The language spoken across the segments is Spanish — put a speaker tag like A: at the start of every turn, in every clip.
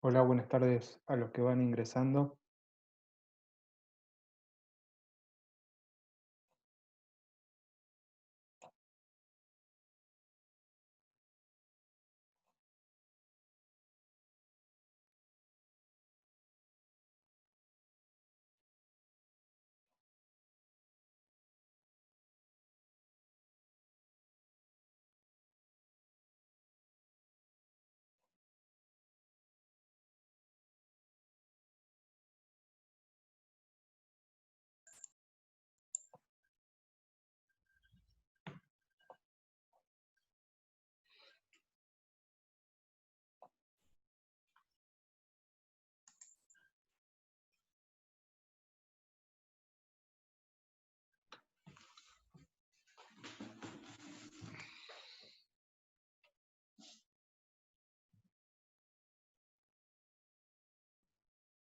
A: Hola, buenas tardes a los que van ingresando.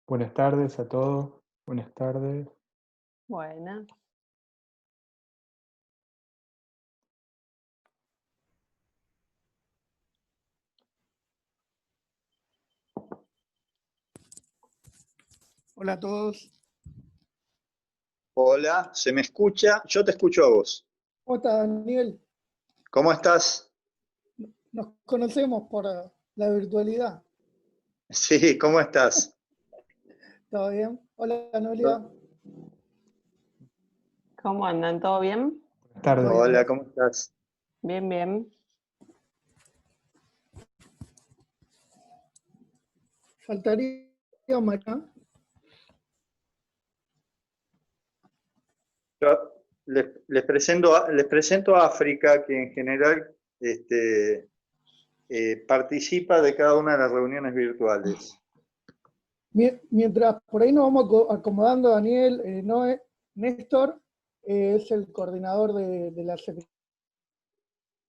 A: Buenas tardes a todos. Buenas tardes.
B: Buena.
C: Hola a todos.
D: Hola, ¿se me escucha? Yo te escucho a vos.
C: ¿Cómo estás, Daniel?
D: ¿Cómo estás?
C: Nos conocemos por la virtualidad.
D: Sí, ¿cómo estás?
C: ¿Todo bien? Hola, Noelia.
B: ¿Cómo andan? ¿Todo bien?
A: Buenas tardes.
C: Todo bien.
D: Hola, ¿cómo estás?
B: Bien, bien.
C: Faltaría María.
D: Les presento a África, que en general participa de cada una de las reuniones virtuales.
C: Mientras por ahí nos vamos acomodando, Daniel, Néstor es el coordinador de la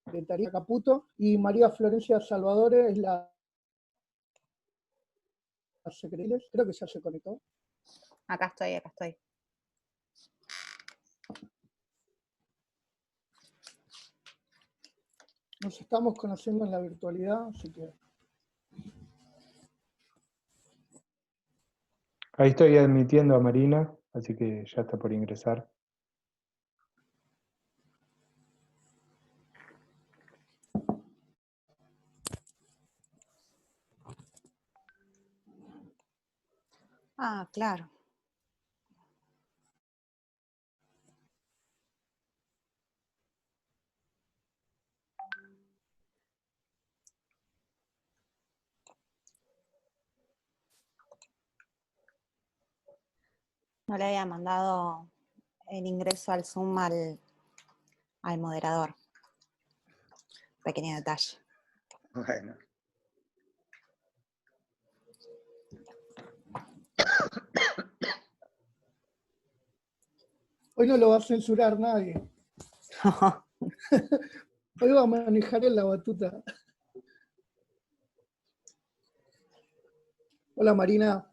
C: Secretaría Caputo y María Florencia Salvadores es la secretaria. Creo que ya se conectó.
E: Acá estoy, acá estoy.
C: Nos estamos conociendo en la virtualidad, así que...
A: Ahí estoy admitiendo a Marina, así que ya está por ingresar.
E: Ah, claro. No le había mandado el ingreso al Zoom al moderador. Pequeño detalle.
D: Bueno.
C: Hoy no lo va a censurar nadie. Hoy va a manejar en la batuta. Hola, Marina.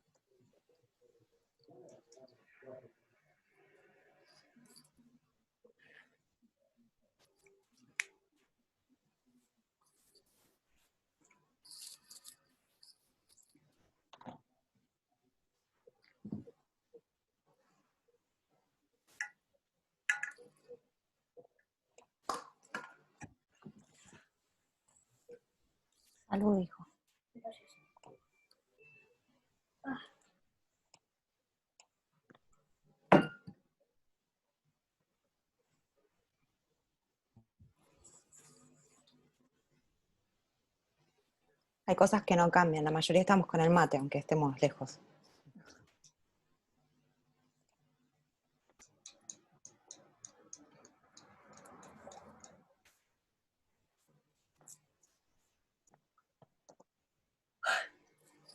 E: Salud, hijo. Hay cosas que no cambian. La mayoría estamos con el mate, aunque estemos lejos.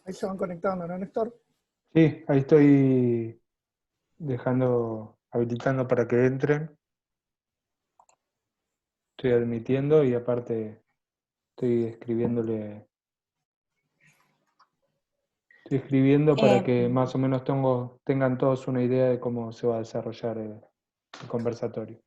C: Ahí se van conectando, ¿no, Néstor?
A: Sí, ahí estoy habilitando para que entren. Estoy admitiendo y aparte estoy escribiéndole. Estoy escribiendo para que más o menos tengan todos una idea de cómo se va a desarrollar el conversatorio.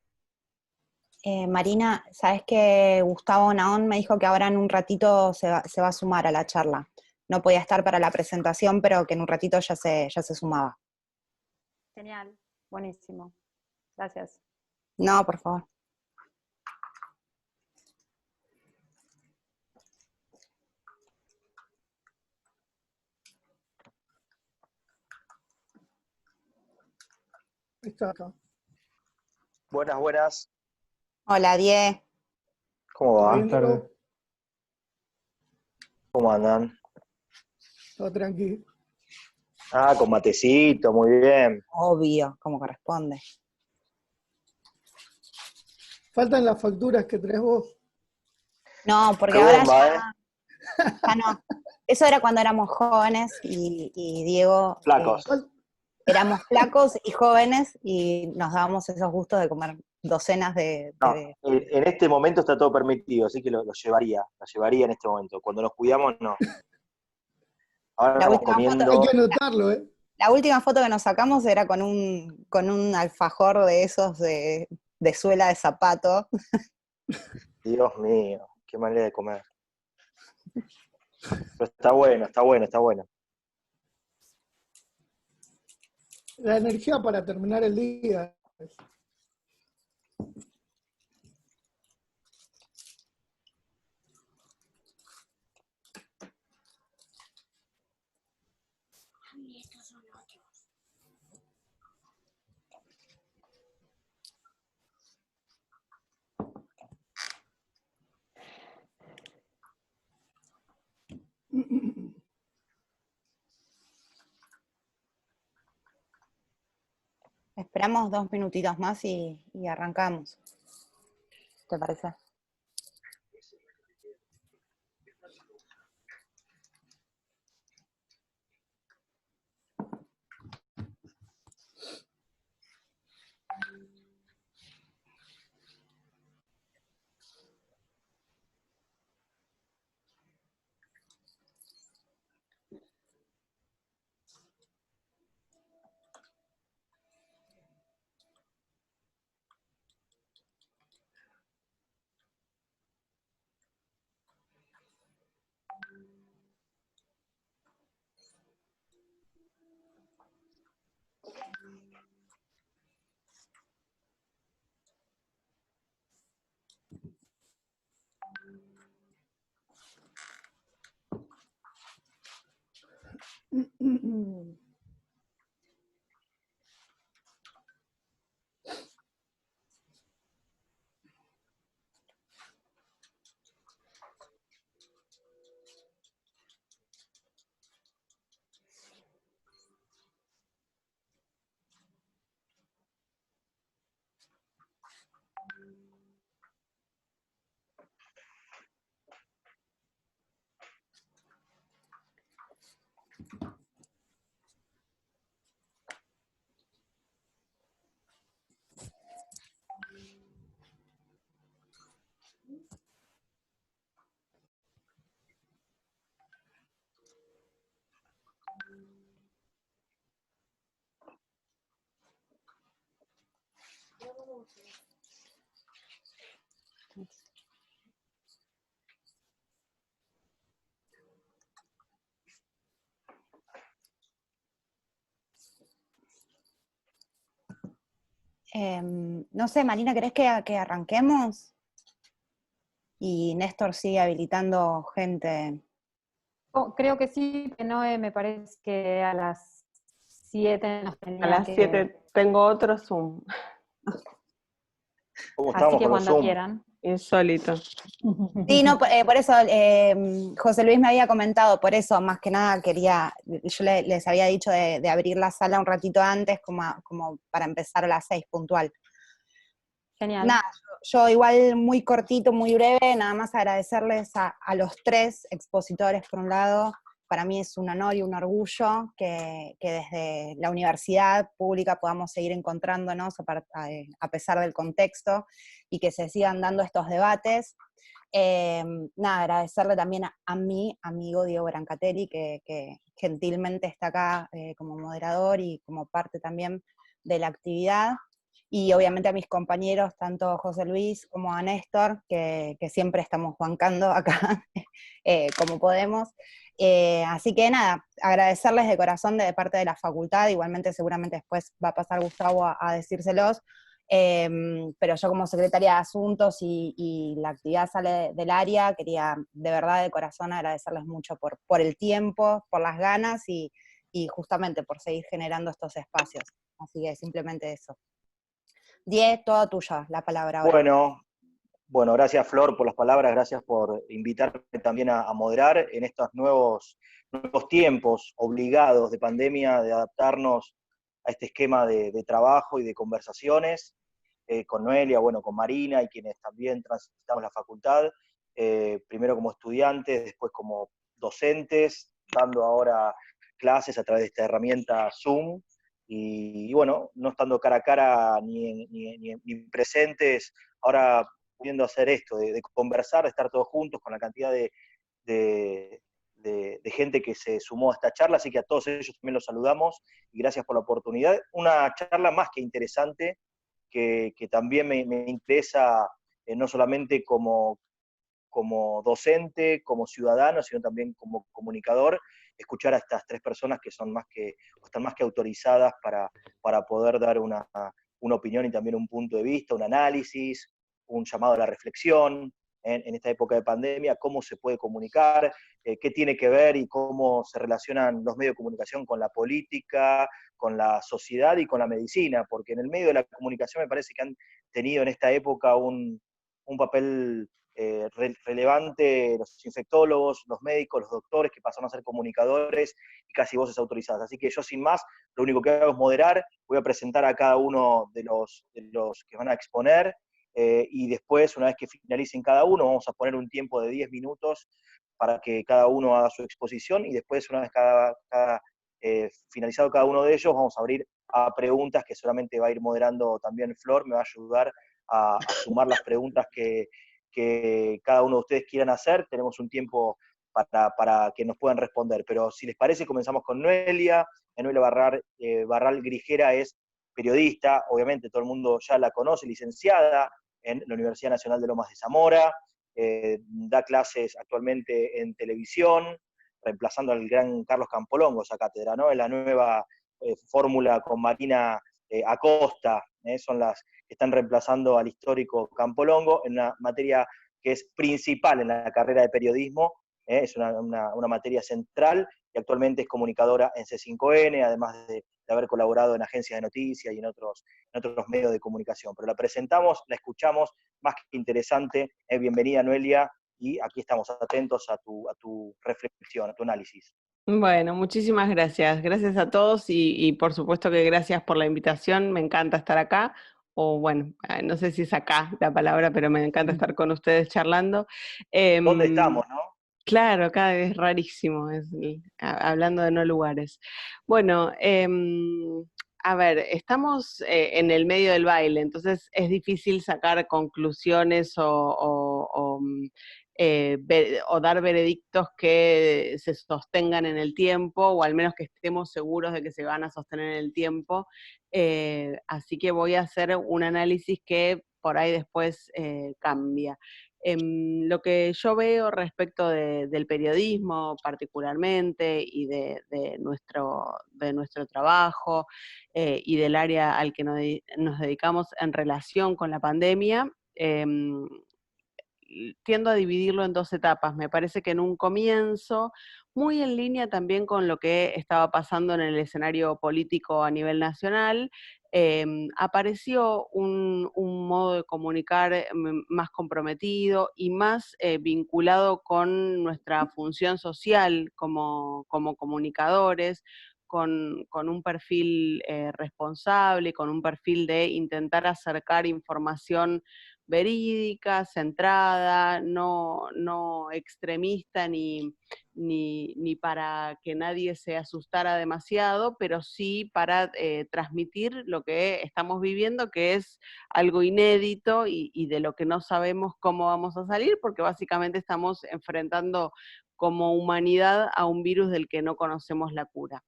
E: Marina, ¿sabes que Gustavo Naón me dijo que ahora en un ratito se va a sumar a la charla? no podía estar para la presentación, pero que en un ratito ya se sumaba.
F: Genial, buenísimo. Gracias.
E: No, por favor.
C: Está acá.
G: Buenas, buenas.
E: Hola, Die.
G: ¿Cómo
C: ¿Todo
G: va?
C: bien,
A: Buenas tardes.
C: Diego?
G: ¿Cómo andan?
C: Todo tranquilo.
G: Ah, con matecito, muy bien.
E: Obvio, como corresponde.
C: Faltan las facturas que traes vos.
E: No, porque
G: Qué
E: ahora
G: bomba, ¿eh?
E: ya no. Eso era cuando éramos jóvenes y Diego
G: Flacos.
E: éramos flacos y jóvenes y nos dábamos esos gustos de comer docenas de...
G: No, en este momento está todo permitido, así que lo llevaría en este momento. Cuando nos cuidamos, no. Ahora
E: La
G: estamos
E: última foto-
C: Hay
G: comiendo.
C: que anotarlo, ¿eh?
E: La última foto que nos sacamos era con un alfajor de esos de suela de zapato.
G: Dios mío, qué manera de comer. Pero está bueno, está bueno, está bueno.
C: La energía para terminar el día.
E: Esperamos 2 minutitos más y arrancamos. ¿Te parece? No sé, Marina, ¿querés que arranquemos? Y Néstor sigue habilitando gente.
F: Oh, creo que sí, que Noé me parece que a las 7 nos tenía
B: A las
F: que...
B: 7 tengo otro Zoom.
G: ¿Cómo
F: Así
G: estamos
F: que
G: con los
F: cuando
G: Zoom?
F: quieran.
B: Insólito.
E: Sí, no, por eso José Luis me había comentado, por eso más que nada yo les había dicho de abrir la sala un ratito antes, como para empezar a las 6 puntual.
F: Genial.
E: Nada, yo igual muy cortito, muy breve, nada más agradecerles a los 3 expositores por un lado. Para mí es un honor y un orgullo que desde la universidad pública podamos seguir encontrándonos a pesar del contexto y que se sigan dando estos debates. Nada, agradecerle también a mi amigo Diego Brancatelli, que gentilmente está acá como moderador y como parte también de la actividad. y obviamente a mis compañeros, tanto a José Luis como a Néstor, que siempre estamos bancando acá como podemos. Así que nada, agradecerles de corazón de parte de la facultad, igualmente seguramente después va a pasar Gustavo a decírselos, pero yo como secretaria de Asuntos y la actividad sale del área, quería de verdad de corazón agradecerles mucho por el tiempo, por las ganas y justamente por seguir generando estos espacios. Así que simplemente eso. Die, toda tuya la palabra ahora.
G: Bueno, gracias Flor por las palabras, gracias por invitarme también a moderar en estos nuevos tiempos obligados de pandemia, de adaptarnos a este esquema de trabajo y de conversaciones, con Noelia, bueno, con Marina y quienes también transitamos la facultad, primero como estudiantes, después como docentes, dando ahora clases a través de esta herramienta Zoom, y bueno, no estando cara a cara ni presentes, ahora pudiendo hacer esto, de conversar, de estar todos juntos con la cantidad de gente que se sumó a esta charla, así que a todos ellos también los saludamos y gracias por la oportunidad. Una charla más que interesante, que también me interesa no solamente como docente, como ciudadano, sino también como comunicador, escuchar a estas tres personas que son están más que autorizadas para poder dar una opinión y también un punto de vista, un análisis, un llamado a la reflexión en esta época de pandemia, cómo se puede comunicar, qué tiene que ver y cómo se relacionan los medios de comunicación con la política, con la sociedad y con la medicina, porque en el medio de la comunicación me parece que han tenido en esta época un papel relevante los infectólogos, los médicos, los doctores, que pasaron a ser comunicadores y casi voces autorizadas. Así que yo sin más, lo único que hago es moderar, voy a presentar a cada uno de los que van a exponer, y después, una vez que finalicen cada uno, vamos a poner un tiempo de 10 minutos para que cada uno haga su exposición, y después, una vez finalizado cada uno de ellos, vamos a abrir a preguntas que solamente va a ir moderando también Flor, me va a ayudar a sumar las preguntas que cada uno de ustedes quieran hacer. Tenemos un tiempo para que nos puedan responder, pero si les parece comenzamos con Noelia. Noelia Barral Grijera es periodista, obviamente todo el mundo ya la conoce, licenciada en la Universidad Nacional de Lomas de Zamora, da clases actualmente en televisión, reemplazando al gran Carlos Campolongo esa cátedra, ¿no? En la nueva fórmula con Marina Acosta, son las que están reemplazando al histórico Campolongo en una materia que es principal en la carrera de periodismo, es una materia central, y actualmente es comunicadora en C5N, además de haber colaborado en agencias de noticias y en otros medios de comunicación. Pero la presentamos, la escuchamos, más que interesante. Bienvenida, Noelia, y aquí estamos atentos a tu reflexión, a tu análisis.
B: Bueno, muchísimas gracias. Gracias a todos y por supuesto que gracias por la invitación. Me encanta estar acá, o bueno, no sé si es acá la palabra, pero me encanta estar con ustedes charlando.
G: ¿Dónde estamos, no?
B: Claro, acá es rarísimo, hablando de no lugares. Bueno, a ver, estamos en el medio del baile, entonces es difícil sacar conclusiones o dar veredictos que se sostengan en el tiempo, o al menos que estemos seguros de que se van a sostener en el tiempo. Así que voy a hacer un análisis que por ahí después cambia. Lo que yo veo respecto del periodismo particularmente y de nuestro trabajo y del área al que nos dedicamos en relación con la pandemia, tiendo a dividirlo en dos etapas. Me parece que en un comienzo, muy en línea también con lo que estaba pasando en el escenario político a nivel nacional, apareció un modo de comunicar más comprometido y más vinculado con nuestra función social como comunicadores, con un perfil responsable, con un perfil de intentar acercar información verídica, centrada, no extremista ni para que nadie se asustara demasiado, pero sí para transmitir lo que estamos viviendo, que es algo inédito y de lo que no sabemos cómo vamos a salir, porque básicamente estamos enfrentando como humanidad a un virus del que no conocemos la cura.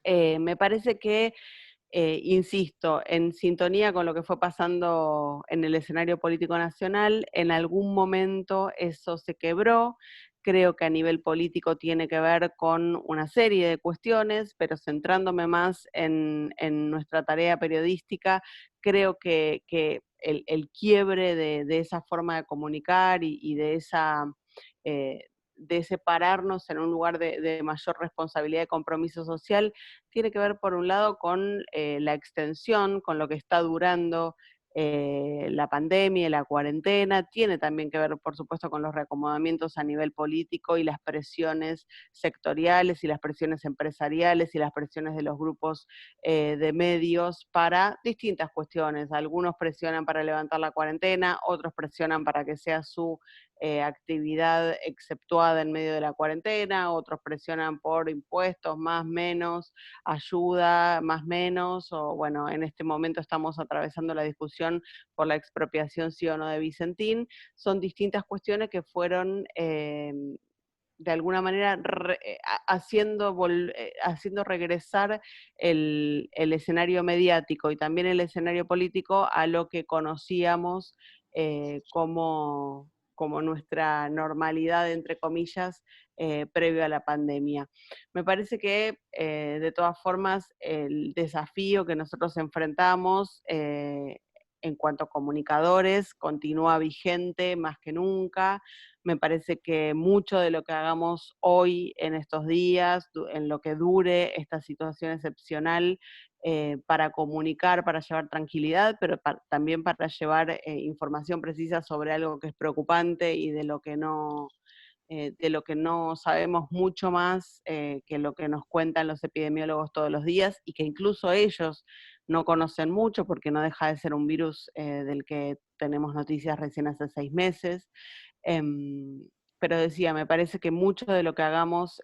B: Me parece que insisto, en sintonía con lo que fue pasando en el escenario político nacional, en algún momento eso se quebró. Creo que a nivel político tiene que ver con una serie de cuestiones, pero centrándome más en nuestra tarea periodística, creo que el quiebre de esa forma de comunicar y de separarnos en un lugar de mayor responsabilidad y compromiso social, tiene que ver por un lado con la extensión, con lo que está durando la pandemia y la cuarentena, tiene también que ver, por supuesto, con los reacomodamientos a nivel político y las presiones sectoriales y las presiones empresariales y las presiones de los grupos de medios para distintas cuestiones. Algunos presionan para levantar la cuarentena, otros presionan para que sea su actividad exceptuada en medio de la cuarentena, otros presionan por impuestos, más, menos, ayuda, más, menos, o bueno, en este momento estamos atravesando la discusión por la expropiación sí o no de Vicentín. Son distintas cuestiones que fueron de alguna manera haciendo regresar el escenario mediático y también el escenario político a lo que conocíamos como nuestra normalidad, entre comillas, previo a la pandemia. Me parece que, de todas formas, el desafío que nosotros enfrentamos en cuanto a comunicadores continúa vigente más que nunca. Me parece que mucho de lo que hagamos hoy, en estos días, en lo que dure esta situación excepcional, para comunicar, para llevar tranquilidad, pero también para llevar información precisa sobre algo que es preocupante y de lo que no sabemos mucho más que lo que nos cuentan los epidemiólogos todos los días, y que incluso ellos no conocen mucho, porque no deja de ser un virus del que tenemos noticias recién hace 6 meses. Pero decía, me parece que mucho de lo que hagamos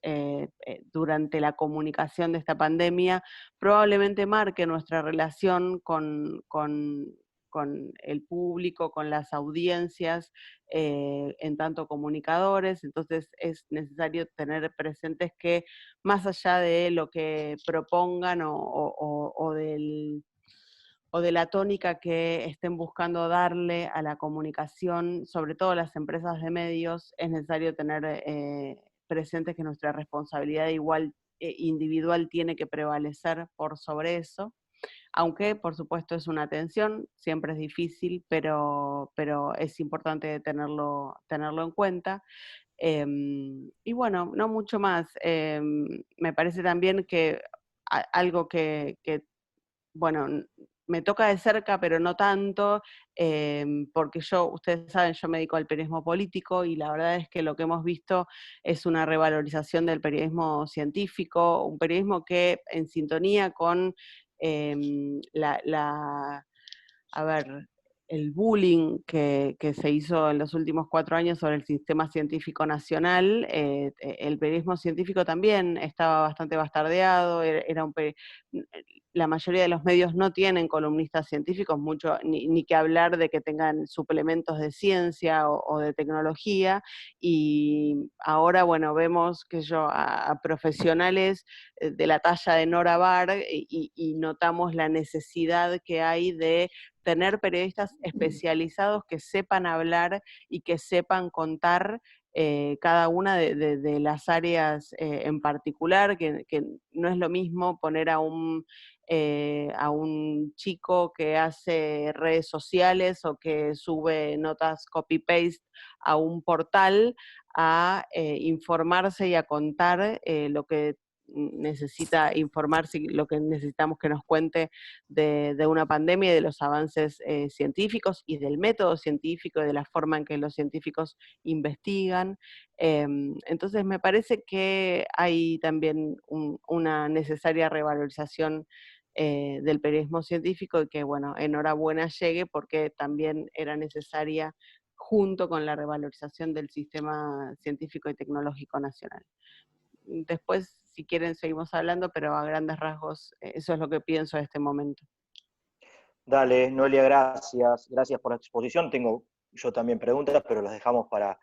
B: durante la comunicación de esta pandemia probablemente marque nuestra relación con el público, con las audiencias, en tanto comunicadores. Entonces es necesario tener presentes que más allá de lo que propongan o de la tónica que estén buscando darle a la comunicación, sobre todo las empresas de medios, es necesario tener presentes que nuestra responsabilidad individual tiene que prevalecer por sobre eso, aunque por supuesto es una tensión, siempre es difícil, pero es importante tenerlo en cuenta. Y bueno, no mucho más. Me parece también que algo que bueno, me toca de cerca, pero no tanto, porque ustedes saben, yo me dedico al periodismo político y la verdad es que lo que hemos visto es una revalorización del periodismo científico, un periodismo que en sintonía con a ver, el bullying que se hizo en los últimos 4 años sobre el sistema científico nacional, el periodismo científico también estaba bastante bastardeado, la mayoría de los medios no tienen columnistas científicos, ni que hablar de que tengan suplementos de ciencia o de tecnología, y ahora, bueno, vemos a profesionales de la talla de Nora Bar y notamos la necesidad que hay de tener periodistas especializados que sepan hablar y que sepan contar cada una de las áreas en particular, que no es lo mismo poner a un chico que hace redes sociales o que sube notas copy-paste a un portal a informarse y a contar lo que necesita informarse, lo que necesitamos que nos cuente de una pandemia y de los avances científicos y del método científico y de la forma en que los científicos investigan. Entonces me parece que hay también una necesaria revalorización del periodismo científico y que, bueno, enhorabuena llegue porque también era necesaria junto con la revalorización del sistema científico y tecnológico nacional. Después, si quieren, seguimos hablando, pero a grandes rasgos eso es lo que pienso en este momento.
G: Dale, Noelia, gracias. Gracias por la exposición. Tengo yo también preguntas, pero las dejamos para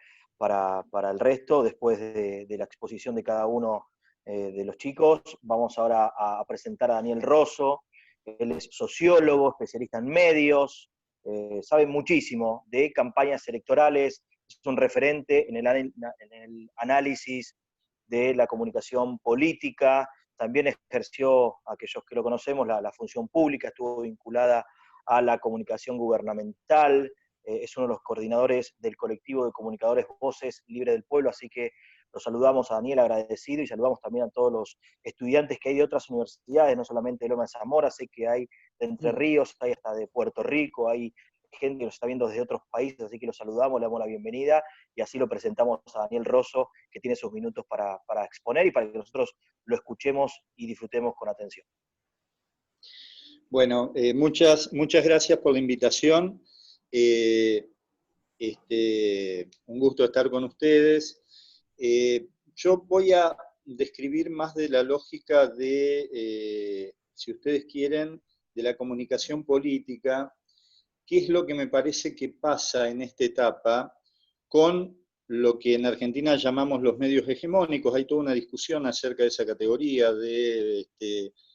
G: el resto, después de la exposición de cada uno de los chicos. Vamos ahora a presentar a Daniel Rosso, Él es sociólogo, especialista en medios, sabe muchísimo de campañas electorales, es un referente en el análisis de la comunicación política, también ejerció, aquellos que lo conocemos, la función pública, estuvo vinculada a la comunicación gubernamental, es uno de los coordinadores del colectivo de comunicadores Voces Libre del Pueblo, así que lo saludamos a Daniel agradecido y saludamos también a todos los estudiantes que hay de otras universidades, no solamente de Loma de Zamora, sé que hay de Entre Ríos, hay hasta de Puerto Rico, hay gente que nos está viendo desde otros países, así que los saludamos, le damos la bienvenida y así lo presentamos a Daniel Rosso, que tiene sus minutos para exponer y para que nosotros lo escuchemos y disfrutemos con atención.
H: Bueno, muchas gracias por la invitación. Un gusto estar con ustedes. Yo voy a describir más de la lógica de, si ustedes quieren, de la comunicación política, qué es lo que me parece que pasa en esta etapa con lo que en Argentina llamamos los medios hegemónicos. Hay toda una discusión acerca de esa categoría, de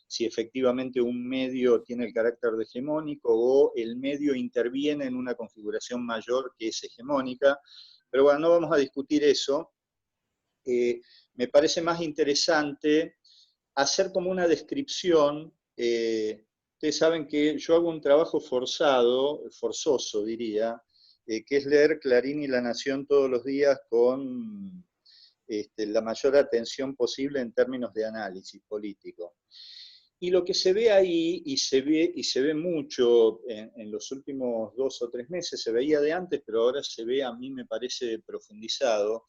H: si efectivamente un medio tiene el carácter de hegemónico o el medio interviene en una configuración mayor que es hegemónica. Pero bueno, no vamos a discutir eso. Me parece más interesante hacer como una descripción. Ustedes saben que yo hago un trabajo forzoso diría, que es leer Clarín y La Nación todos los días con la mayor atención posible en términos de análisis político. Y lo que se ve ahí, y se ve mucho en los últimos 2 o 3 meses, se veía de antes, pero ahora se ve, a mí me parece profundizado,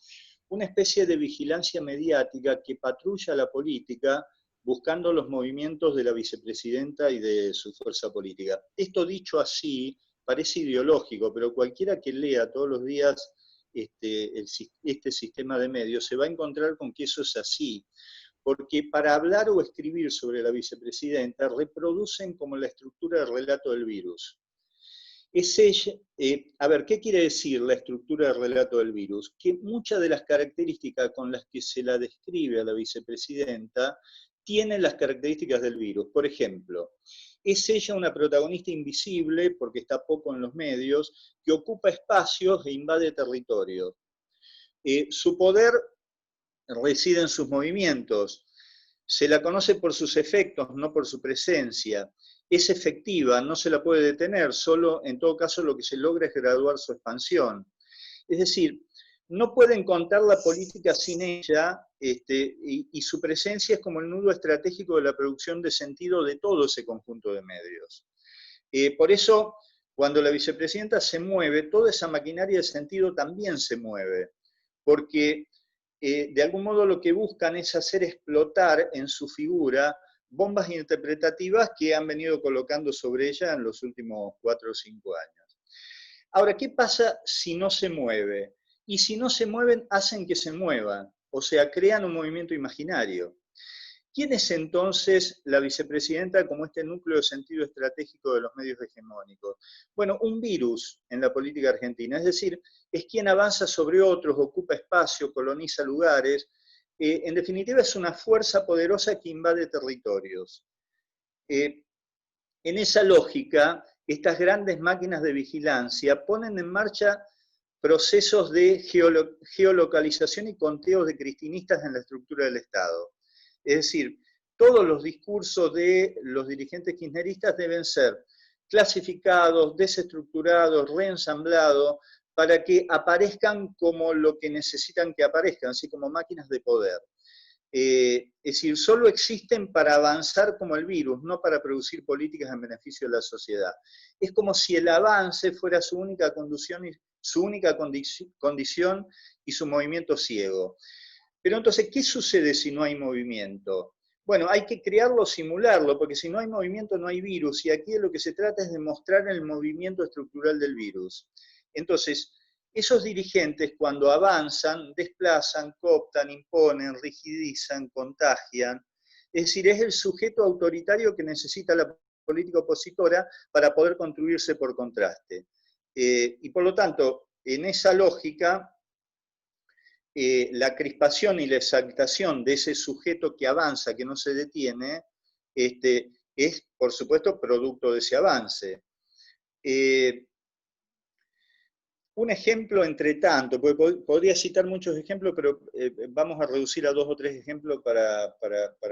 H: una especie de vigilancia mediática que patrulla la política buscando los movimientos de la vicepresidenta y de su fuerza política. Esto dicho así, parece ideológico, pero cualquiera que lea todos los días este sistema de medios se va a encontrar con que eso es así. Porque para hablar o escribir sobre la vicepresidenta reproducen como la estructura del relato del virus. Es ella, a ver, ¿qué quiere decir la estructura del relato del virus? Que muchas de las características con las que se la describe a la vicepresidenta tienen las características del virus. Por ejemplo, es ella una protagonista invisible, porque está poco en los medios, que ocupa espacios e invade territorios. Su poder reside en sus movimientos. Se la conoce por sus efectos, no por su presencia. Es efectiva, no se la puede detener, solo en todo caso lo que se logra es graduar su expansión. Es decir, no pueden contar la política sin ella, y su presencia es como el nudo estratégico de la producción de sentido de todo ese conjunto de medios. Por eso, cuando la vicepresidenta se mueve, toda esa maquinaria de sentido también se mueve, porque de algún modo lo que buscan es hacer explotar en su figura bombas interpretativas que han venido colocando sobre ella en los últimos 4 o 5 años. Ahora, ¿qué pasa si no se mueve? Y si no se mueven, hacen que se muevan, o sea, crean un movimiento imaginario. ¿Quién es entonces la vicepresidenta como este núcleo de sentido estratégico de los medios hegemónicos? Bueno, un virus en la política argentina, es decir, es quien avanza sobre otros, ocupa espacio, coloniza lugares. En definitiva, es una fuerza poderosa que invade territorios. En esa lógica, estas grandes máquinas de vigilancia ponen en marcha procesos de geolocalización y conteo de cristinistas en la estructura del Estado. Es decir, todos los discursos de los dirigentes kirchneristas deben ser clasificados, desestructurados, reensamblados, para que aparezcan como lo que necesitan que aparezcan, así como máquinas de poder. Es decir, solo existen para avanzar como el virus, no para producir políticas en beneficio de la sociedad. Es como si el avance fuera su única condición y su movimiento ciego. Pero entonces, ¿qué sucede si no hay movimiento? Bueno, hay que crearlo, simularlo, porque si no hay movimiento no hay virus, y aquí de lo que se trata es de mostrar el movimiento estructural del virus. Entonces, esos dirigentes cuando avanzan, desplazan, cooptan, imponen, rigidizan, contagian. Es decir, es el sujeto autoritario que necesita la política opositora para poder construirse por contraste. Y por lo tanto, en esa lógica, la crispación y la exaltación de ese sujeto que avanza, que no se detiene, es, por supuesto, producto de ese avance. Un ejemplo entre tanto, porque podría citar muchos ejemplos, pero vamos a reducir a 2 o 3 ejemplos para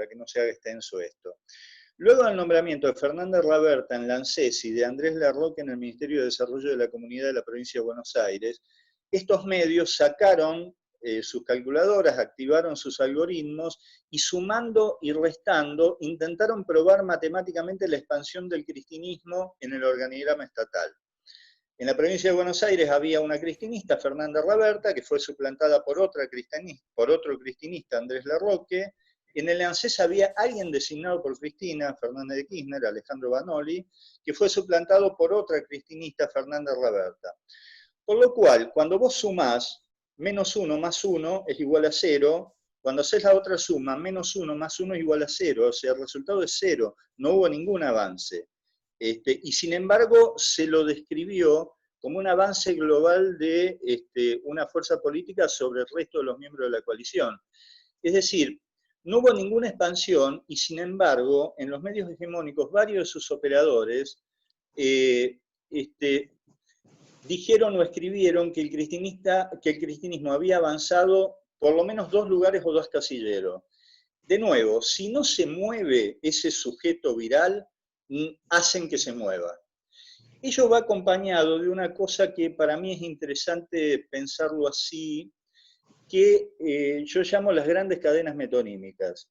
H: que no se haga extenso esto. Luego del nombramiento de Fernanda Raberta en la ANSES y de Andrés Larroque en el Ministerio de Desarrollo de la Comunidad de la Provincia de Buenos Aires, estos medios sacaron sus calculadoras, activaron sus algoritmos y sumando y restando intentaron probar matemáticamente la expansión del cristinismo en el organigrama estatal. En la provincia de Buenos Aires había una cristinista, Fernanda Raberta, que fue suplantada por otro cristinista, Andrés Larroque. En el ANSES había alguien designado por Cristina, Fernández de Kirchner, Alejandro Banoli, que fue suplantado por otra cristinista, Fernanda Raberta. Por lo cual, cuando vos sumás, -1 más 1 es igual a 0, cuando haces la otra suma, -1 más 1 es igual a 0, o sea, el resultado es 0, no hubo ningún avance. Y sin embargo, se lo describió como un avance global de una fuerza política sobre el resto de los miembros de la coalición. Es decir, no hubo ninguna expansión y sin embargo, en los medios hegemónicos, varios de sus operadores dijeron o escribieron que el cristianismo había avanzado por lo menos 2 lugares o 2 casilleros. De nuevo, si no se mueve ese sujeto viral, hacen que se mueva. Ello va acompañado de una cosa que para mí es interesante pensarlo así, que yo llamo las grandes cadenas metonímicas.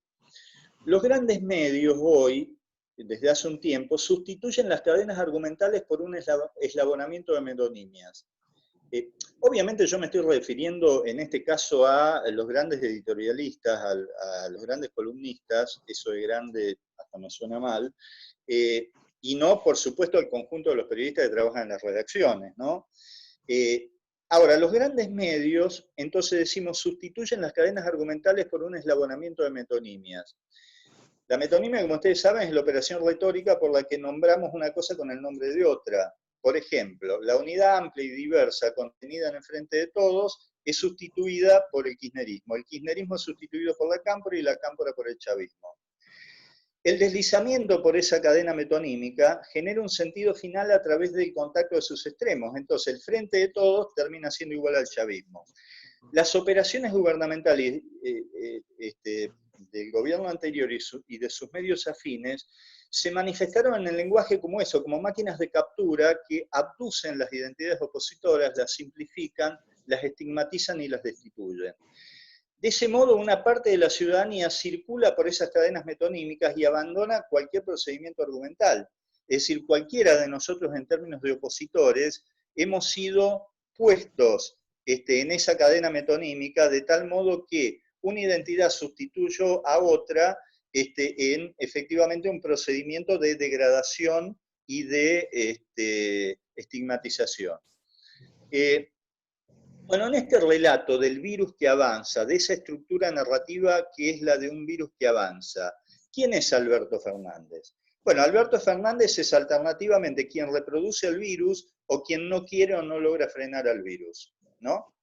H: Los grandes medios hoy, desde hace un tiempo, sustituyen las cadenas argumentales por un eslabonamiento de metonimias. Obviamente yo me estoy refiriendo en este caso a los grandes editorialistas, a los grandes columnistas, eso de grande hasta me suena mal, y no, por supuesto, al conjunto de los periodistas que trabajan en las redacciones, ¿no? Ahora, los grandes medios, entonces decimos, sustituyen las cadenas argumentales por un eslabonamiento de metonimias. La metonimia, como ustedes saben, es la operación retórica por la que nombramos una cosa con el nombre de otra. Por ejemplo, la unidad amplia y diversa contenida en el Frente de Todos es sustituida por el kirchnerismo. El kirchnerismo es sustituido por la cámpora y la cámpora por el chavismo. El deslizamiento por esa cadena metonímica genera un sentido final a través del contacto de sus extremos. Entonces, el Frente de Todos termina siendo igual al chavismo. Las operaciones gubernamentales del gobierno anterior y de sus medios afines se manifestaron en el lenguaje como eso, como máquinas de captura que abducen las identidades opositoras, las simplifican, las estigmatizan y las destituyen. De ese modo, una parte de la ciudadanía circula por esas cadenas metonímicas y abandona cualquier procedimiento argumental. Es decir, cualquiera de nosotros en términos de opositores hemos sido puestos en esa cadena metonímica de tal modo que una identidad sustituyó a otra en efectivamente un procedimiento de degradación y de estigmatización. Bueno, en este relato del virus que avanza, de esa estructura narrativa que es la de un virus que avanza, ¿quién es Alberto Fernández? Bueno, Alberto Fernández es alternativamente quien reproduce el virus o quien no quiere o no logra frenar al virus, ¿no?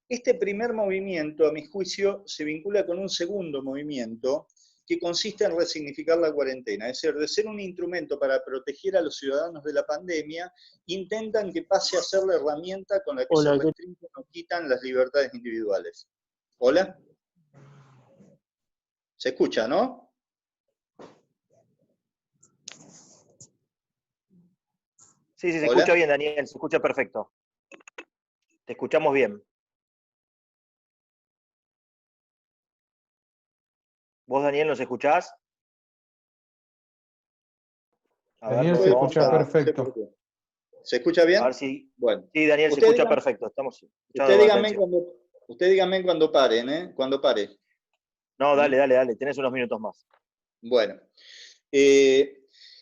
H: Este primer movimiento, a mi juicio, se vincula con un segundo movimiento que consiste en resignificar la cuarentena, es decir, de ser un instrumento para proteger a los ciudadanos de la pandemia, intentan que pase a ser la herramienta con la que se restringen o quitan las libertades individuales. ¿Hola? ¿Se escucha, no?
G: Sí, se escucha bien, Daniel, se escucha perfecto. Te escuchamos bien. ¿Vos, Daniel, nos escuchás?
A: Daniel se escucha perfecto.
H: ¿Se escucha bien?
G: A ver si...
H: Bueno.
G: Sí, Daniel, se escucha perfecto. Estamos
H: Usted dígame cuando paren, ¿eh? Cuando pare.
G: No, dale, tenés unos minutos más.
H: Bueno.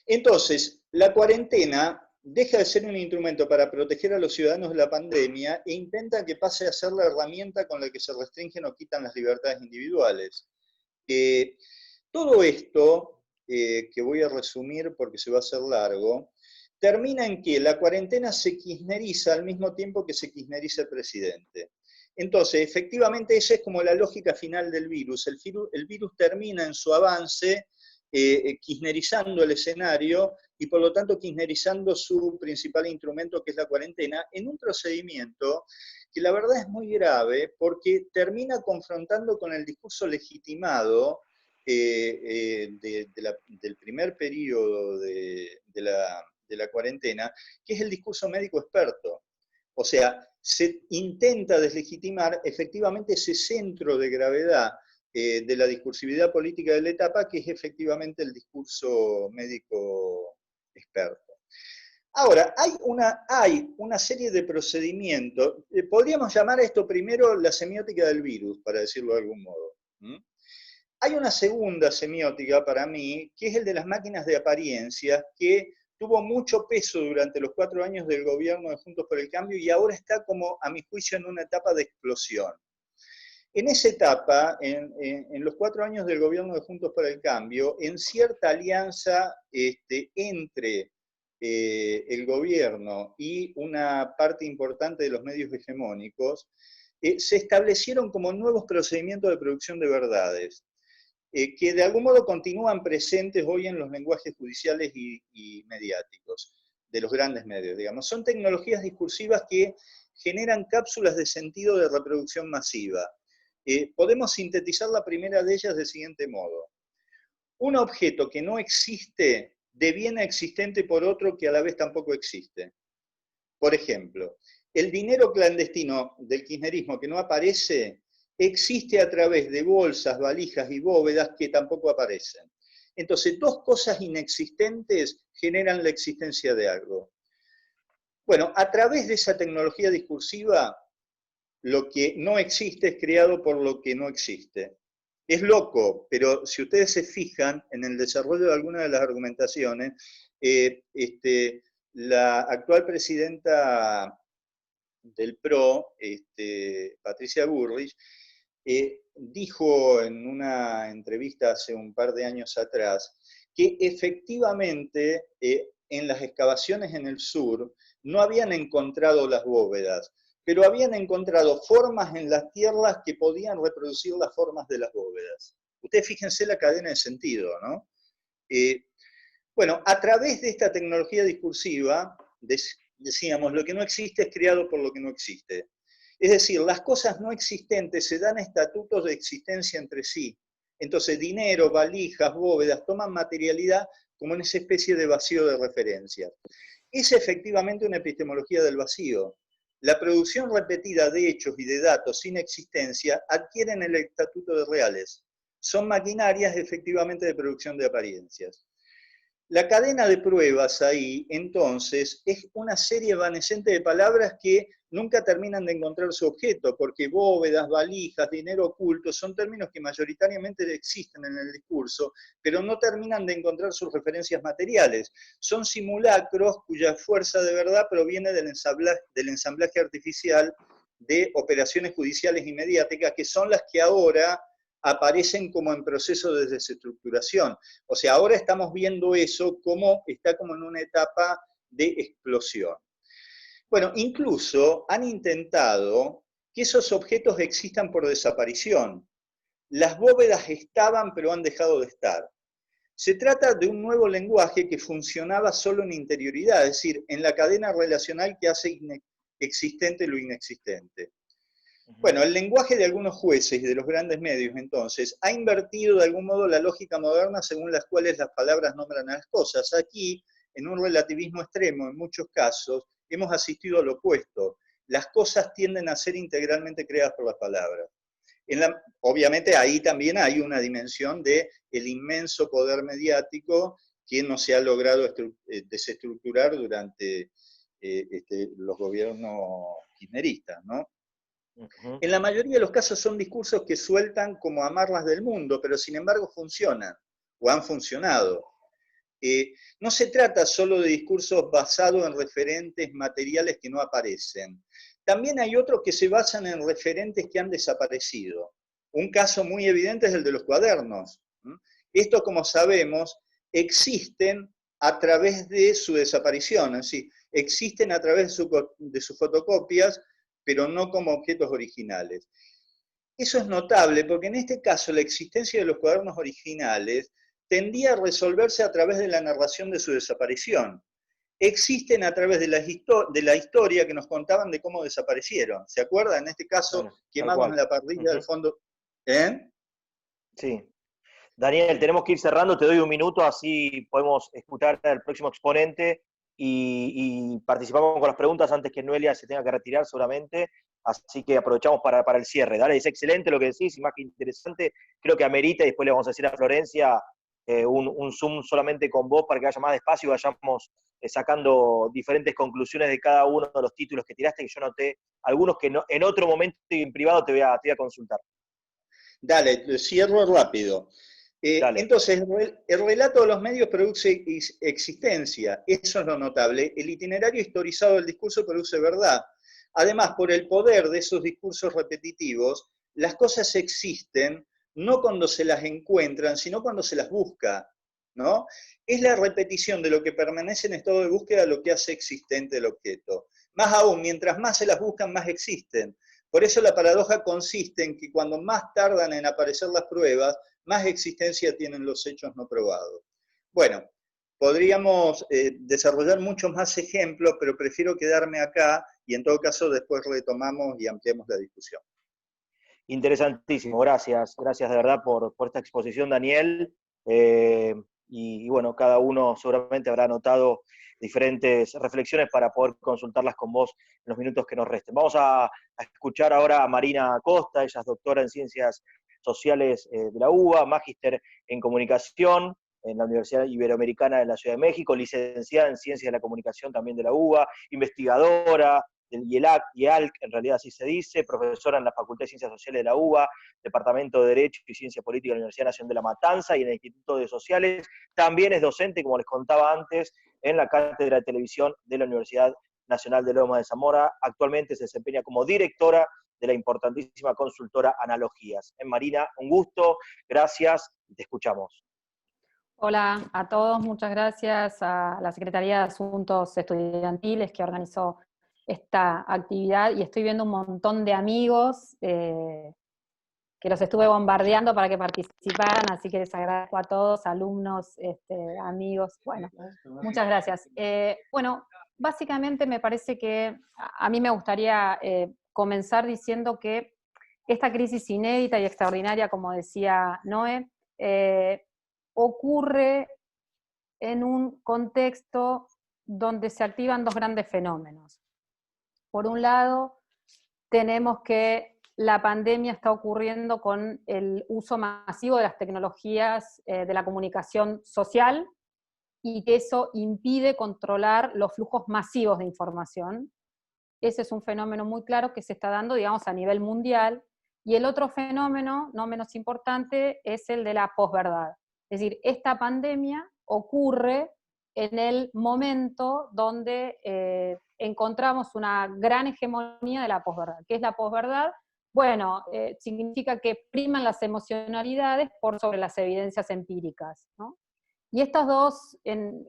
H: Entonces, la cuarentena deja de ser un instrumento para proteger a los ciudadanos de la pandemia e intenta que pase a ser la herramienta con la que se restringen o quitan las libertades individuales. Todo esto, que voy a resumir porque se va a hacer largo, termina en que la cuarentena se kirchneriza al mismo tiempo que se kirchneriza el presidente. Entonces, efectivamente, esa es como la lógica final del virus. El virus termina en su avance kirchnerizando el escenario y por lo tanto kirchnerizando su principal instrumento, que es la cuarentena, en un procedimiento que la verdad es muy grave porque termina confrontando con el discurso legitimado del primer periodo de la cuarentena, que es el discurso médico experto. O sea, se intenta deslegitimar efectivamente ese centro de gravedad de la discursividad política de la etapa, que es efectivamente el discurso médico experto. Ahora, hay una serie de procedimientos, podríamos llamar a esto primero la semiótica del virus, para decirlo de algún modo. Hay una segunda semiótica para mí, que es el de las máquinas de apariencias, que tuvo mucho peso durante los 4 años del gobierno de Juntos por el Cambio y ahora está como, a mi juicio, en una etapa de explosión. En esa etapa, en los 4 años del gobierno de Juntos por el Cambio, en cierta alianza entre el gobierno y una parte importante de los medios hegemónicos, se establecieron como nuevos procedimientos de producción de verdades, que de algún modo continúan presentes hoy en los lenguajes judiciales y mediáticos de los grandes medios, digamos. Son tecnologías discursivas que generan cápsulas de sentido de reproducción masiva. Podemos sintetizar la primera de ellas del siguiente modo. Un objeto que no existe deviene existente por otro que a la vez tampoco existe. Por ejemplo, el dinero clandestino del kirchnerismo que no aparece existe a través de bolsas, valijas y bóvedas que tampoco aparecen. Entonces, 2 cosas inexistentes generan la existencia de algo. Bueno, a través de esa tecnología discursiva, lo que no existe es creado por lo que no existe. Es loco, pero si ustedes se fijan en el desarrollo de algunas de las argumentaciones, la actual presidenta del PRO, Patricia Bullrich, dijo en una entrevista hace un par de años atrás que efectivamente en las excavaciones en el sur no habían encontrado las bóvedas, pero habían encontrado formas en las tierras que podían reproducir las formas de las bóvedas. Ustedes fíjense la cadena de sentido, ¿no? Bueno, a través de esta tecnología discursiva, decíamos, lo que no existe es creado por lo que no existe. Es decir, las cosas no existentes se dan estatutos de existencia entre sí. Entonces, dinero, valijas, bóvedas toman materialidad como en esa especie de vacío de referencia. Es efectivamente una epistemología del vacío. La producción repetida de hechos y de datos sin existencia adquieren el estatuto de reales. Son maquinarias efectivamente de producción de apariencias. La cadena de pruebas ahí, entonces, es una serie evanescente de palabras que nunca terminan de encontrar su objeto, porque bóvedas, valijas, dinero oculto, son términos que mayoritariamente existen en el discurso, pero no terminan de encontrar sus referencias materiales. Son simulacros cuya fuerza de verdad proviene del ensamblaje artificial de operaciones judiciales y mediáticas, que son las que ahora aparecen como en proceso de desestructuración. O sea, ahora estamos viendo eso como está como en una etapa de explosión. Bueno, incluso han intentado que esos objetos existan por desaparición. Las bóvedas estaban, pero han dejado de estar. Se trata de un nuevo lenguaje que funcionaba solo en interioridad, es decir, en la cadena relacional que hace existente lo inexistente. Bueno, el lenguaje de algunos jueces y de los grandes medios, entonces, ha invertido de algún modo la lógica moderna según las cuales las palabras nombran a las cosas. Aquí, en un relativismo extremo, en muchos casos, hemos asistido al opuesto. Las cosas tienden a ser integralmente creadas por las palabras. Obviamente ahí también hay una dimensión del inmenso poder mediático que no se ha logrado desestructurar durante los gobiernos kirchneristas, ¿no? En la mayoría de los casos son discursos que sueltan como amarras del mundo, pero sin embargo funcionan, o han funcionado. No se trata solo de discursos basados en referentes materiales que no aparecen. También hay otros que se basan en referentes que han desaparecido. Un caso muy evidente es el de los cuadernos. Estos, como sabemos, existen a través de su desaparición, es decir, existen a través de sus fotocopias, pero no como objetos originales. Eso es notable porque en este caso la existencia de los cuadernos originales tendía a resolverse a través de la narración de su desaparición. Existen a través de la historia que nos contaban de cómo desaparecieron. ¿Se acuerdan? En este caso,
G: Bueno,
H: quemados en la parrilla del fondo.
G: Sí. Daniel, tenemos que ir cerrando, te doy un minuto, así podemos escuchar al próximo exponente y participamos con las preguntas antes que Noelia se tenga que retirar seguramente, así que aprovechamos para el cierre. Dale, es excelente lo que decís, y más que interesante, creo que amerita, y después le vamos a decir a Florencia un Zoom solamente con vos para que vaya más despacio y vayamos sacando diferentes conclusiones de cada uno de los títulos que tiraste, que yo noté algunos que no, en otro momento y en privado te voy a consultar.
H: Dale, cierro rápido. Entonces, el relato de los medios produce existencia, eso es lo notable. El itinerario historizado del discurso produce verdad. Además, por el poder de esos discursos repetitivos, las cosas existen no cuando se las encuentran, sino cuando se las busca, ¿no? Es la repetición de lo que permanece en estado de búsqueda lo que hace existente el objeto. Más aún, mientras más se las buscan, más existen. Por eso la paradoja consiste en que cuando más tardan en aparecer las pruebas, más existencia tienen los hechos no probados. Bueno, podríamos desarrollar muchos más ejemplos, pero prefiero quedarme acá y en todo caso después retomamos y ampliamos la discusión.
G: Interesantísimo, gracias de verdad por esta exposición, Daniel. Y bueno, cada uno seguramente habrá anotado diferentes reflexiones para poder consultarlas con vos en los minutos que nos resten. Vamos a escuchar ahora a Marina Acosta, ella es doctora en Ciencias Sociales de la UBA, magíster en Comunicación en la Universidad Iberoamericana de la Ciudad de México, licenciada en Ciencias de la Comunicación también de la UBA, investigadora del IELAC, en realidad así se dice, profesora en la Facultad de Ciencias Sociales de la UBA, Departamento de Derecho y Ciencia Política de la Universidad Nacional de La Matanza y en el Instituto de Sociales. También es docente, como les contaba antes, en la Cátedra de Televisión de la Universidad Nacional de Lomas de Zamora. Actualmente se desempeña como directora de la importantísima consultora Analogías. Marina, un gusto, gracias, y te escuchamos.
F: Hola a todos, muchas gracias a la Secretaría de Asuntos Estudiantiles que organizó esta actividad, y estoy viendo un montón de amigos que los estuve bombardeando para que participaran, así que les agradezco a todos, alumnos, amigos, bueno, muchas gracias. Bueno, básicamente me parece que a mí me gustaría comenzar diciendo que esta crisis inédita y extraordinaria, como decía Noé, ocurre en un contexto donde se activan dos grandes fenómenos. Por un lado, tenemos que la pandemia está ocurriendo con el uso masivo de las tecnologías de la comunicación social, y que eso impide controlar los flujos masivos de información. Ese es un fenómeno muy claro que se está dando, digamos, a nivel mundial. Y el otro fenómeno, no menos importante, es el de la posverdad. Es decir, esta pandemia ocurre en el momento donde encontramos una gran hegemonía de la posverdad. ¿Qué es la posverdad? Bueno, significa que priman las emocionalidades por sobre las evidencias empíricas, ¿no? Y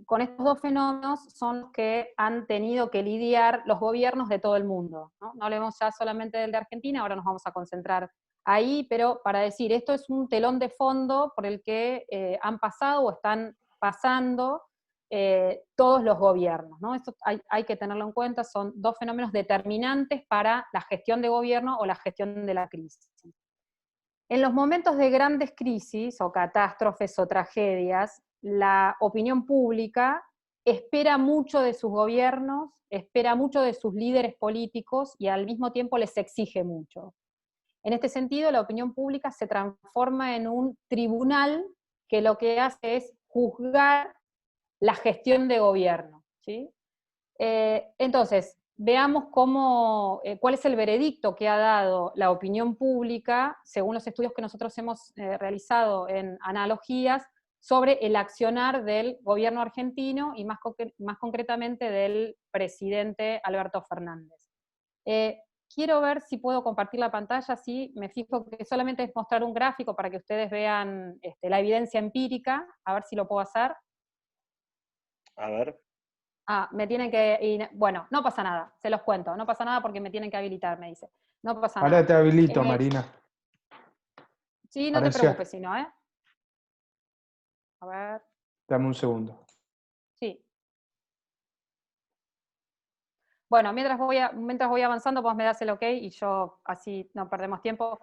F: con estos dos fenómenos son los que han tenido que lidiar los gobiernos de todo el mundo, ¿no? No hablemos ya solamente del de Argentina, ahora nos vamos a concentrar ahí, pero para decir, esto es un telón de fondo por el que han pasado o están pasando todos los gobiernos, ¿no? Esto hay que tenerlo en cuenta, son dos fenómenos determinantes para la gestión de gobierno o la gestión de la crisis. En los momentos de grandes crisis o catástrofes o tragedias, la opinión pública espera mucho de sus gobiernos, espera mucho de sus líderes políticos y al mismo tiempo les exige mucho. En este sentido, la opinión pública se transforma en un tribunal que lo que hace es juzgar la gestión de gobierno, ¿sí? Entonces, veamos cuál es el veredicto que ha dado la opinión pública, según los estudios que nosotros hemos realizado en Analogías, sobre el accionar del gobierno argentino y más concretamente del presidente Alberto Fernández. Quiero ver si puedo compartir la pantalla, sí, me fijo que solamente es mostrar un gráfico para que ustedes vean la evidencia empírica, a ver si lo puedo hacer.
G: A ver.
F: Me tienen que... bueno, no pasa nada, se los cuento, no pasa nada porque me tienen que habilitar, me dice. No pasa nada.
A: Ahora te habilito, Marina.
F: Sí, no te preocupes, si no, A ver.
A: Dame un segundo.
F: Sí. Bueno, mientras voy avanzando, vos me das el ok y yo así no perdemos tiempo.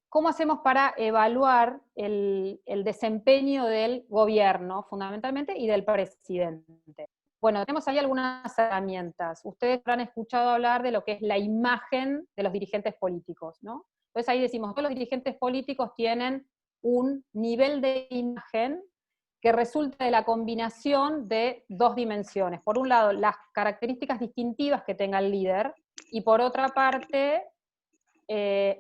F: ¿Cómo hacemos para evaluar el desempeño del gobierno, fundamentalmente, y del presidente? Bueno, tenemos ahí algunas herramientas. Ustedes habrán escuchado hablar de lo que es la imagen de los dirigentes políticos, ¿no? Entonces ahí decimos, todos los dirigentes políticos tienen un nivel de imagen que resulta de la combinación de dos dimensiones. Por un lado, las características distintivas que tenga el líder, y por otra parte,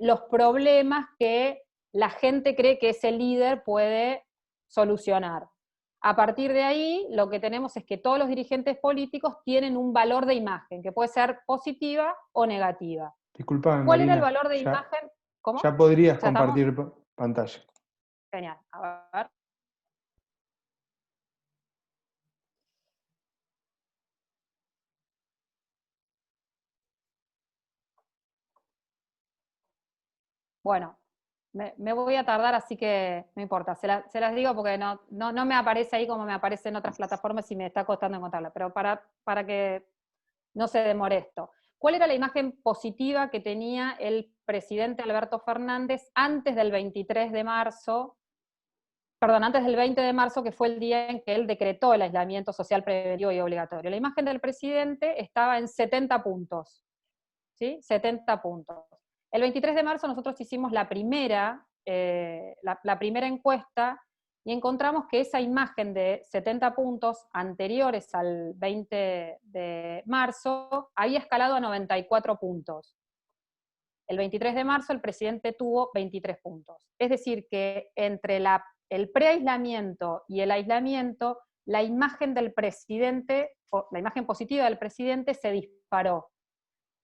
F: los problemas que la gente cree que ese líder puede solucionar. A partir de ahí, lo que tenemos es que todos los dirigentes políticos tienen un valor de imagen, que puede ser positiva o negativa.
A: Disculpame,
F: ¿Cuál era el
A: Marina.
F: valor de imagen? ¿Cómo?
A: Ya podrías
F: ¿Ya estamos?
A: compartir pantalla.
F: Genial. A ver. Bueno, me voy a tardar, así que no importa. Se las digo porque no me aparece ahí como me aparece en otras plataformas y me está costando encontrarla, pero para que no se demore esto. ¿Cuál era la imagen positiva que tenía el presidente Alberto Fernández antes del 23 de marzo, perdón, antes del 20 de marzo, que fue el día en que él decretó el aislamiento social preventivo y obligatorio? La imagen del presidente estaba en 70 puntos, ¿sí? 70 puntos. El 23 de marzo nosotros hicimos la primera encuesta y encontramos que esa imagen de 70 puntos anteriores al 20 de marzo había escalado a 94 puntos. El 23 de marzo el presidente tuvo 23 puntos. Es decir, que entre el preaislamiento y el aislamiento, la imagen del presidente, la imagen positiva del presidente se disparó.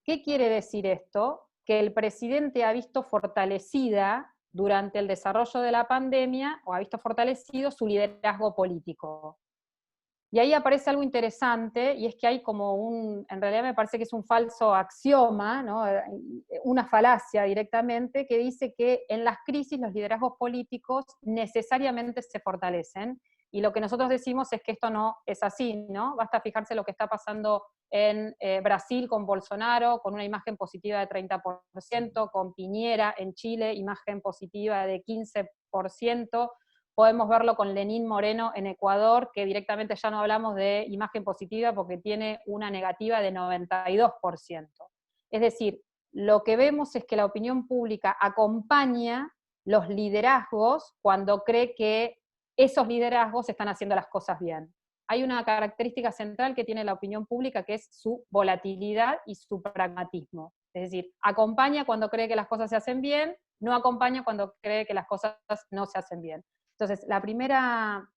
F: ¿Qué quiere decir esto? Que el presidente ha visto fortalecida durante el desarrollo de la pandemia, o ha visto fortalecido su liderazgo político. Y ahí aparece algo interesante, y es que hay como en realidad me parece que es un falso axioma, ¿no? Una falacia directamente, que dice que en las crisis los liderazgos políticos necesariamente se fortalecen, y lo que nosotros decimos es que esto no es así, ¿no? Basta fijarse lo que está pasando en Brasil con Bolsonaro, con una imagen positiva de 30%, con Piñera en Chile, imagen positiva de 15%, podemos verlo con Lenín Moreno en Ecuador, que directamente ya no hablamos de imagen positiva porque tiene una negativa de 92%. Es decir, lo que vemos es que la opinión pública acompaña los liderazgos cuando cree que esos liderazgos están haciendo las cosas bien. Hay una característica central que tiene la opinión pública, que es su volatilidad y su pragmatismo. Es decir, acompaña cuando cree que las cosas se hacen bien, no acompaña cuando cree que las cosas no se hacen bien. Entonces, la primera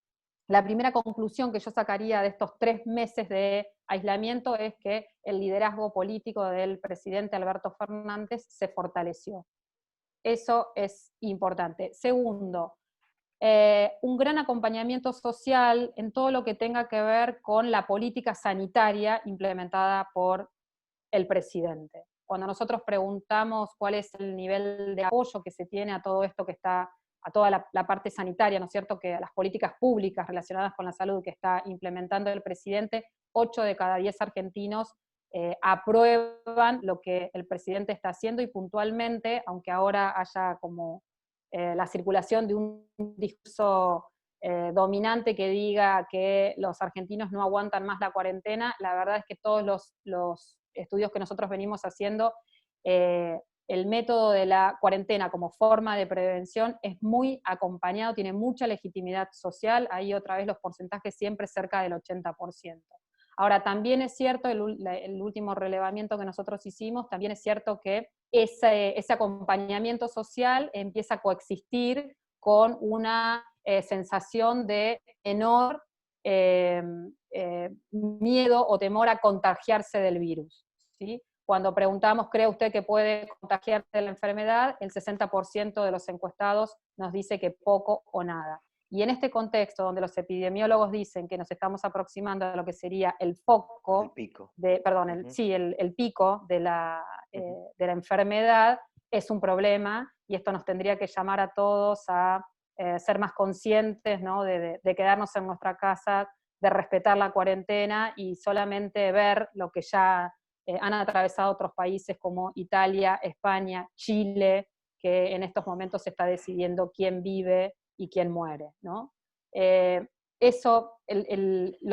F: conclusión que yo sacaría de estos 3 meses de aislamiento es que el liderazgo político del presidente Alberto Fernández se fortaleció. Eso es importante. Segundo, un gran acompañamiento social en todo lo que tenga que ver con la política sanitaria implementada por el presidente. Cuando nosotros preguntamos cuál es el nivel de apoyo que se tiene a todo esto que está, a toda la parte sanitaria, ¿no es cierto?, que a las políticas públicas relacionadas con la salud que está implementando el presidente, 8 de cada 10 argentinos aprueban lo que el presidente está haciendo, y puntualmente, aunque ahora haya como la circulación de un discurso dominante que diga que los argentinos no aguantan más la cuarentena, la verdad es que todos los estudios que nosotros venimos haciendo, el método de la cuarentena como forma de prevención es muy acompañado, tiene mucha legitimidad social, ahí otra vez los porcentajes siempre cerca del 80%. Ahora, también es cierto, el último relevamiento que nosotros hicimos, también es cierto que ese acompañamiento social empieza a coexistir con una sensación de menor miedo o temor a contagiarse del virus, ¿sí? Cuando preguntamos, ¿cree usted que puede contagiarse de la enfermedad?, el 60% de los encuestados nos dice que poco o nada. Y en este contexto, donde los epidemiólogos dicen que nos estamos aproximando a lo que sería el foco,
G: el pico,
F: el pico de la enfermedad, es un problema, y esto nos tendría que llamar a todos a ser más conscientes, ¿no? de quedarnos en nuestra casa, de respetar la cuarentena y solamente ver lo que ya han atravesado otros países como Italia, España, Chile, que en estos momentos se está decidiendo quién vive y quién muere, ¿no? Lo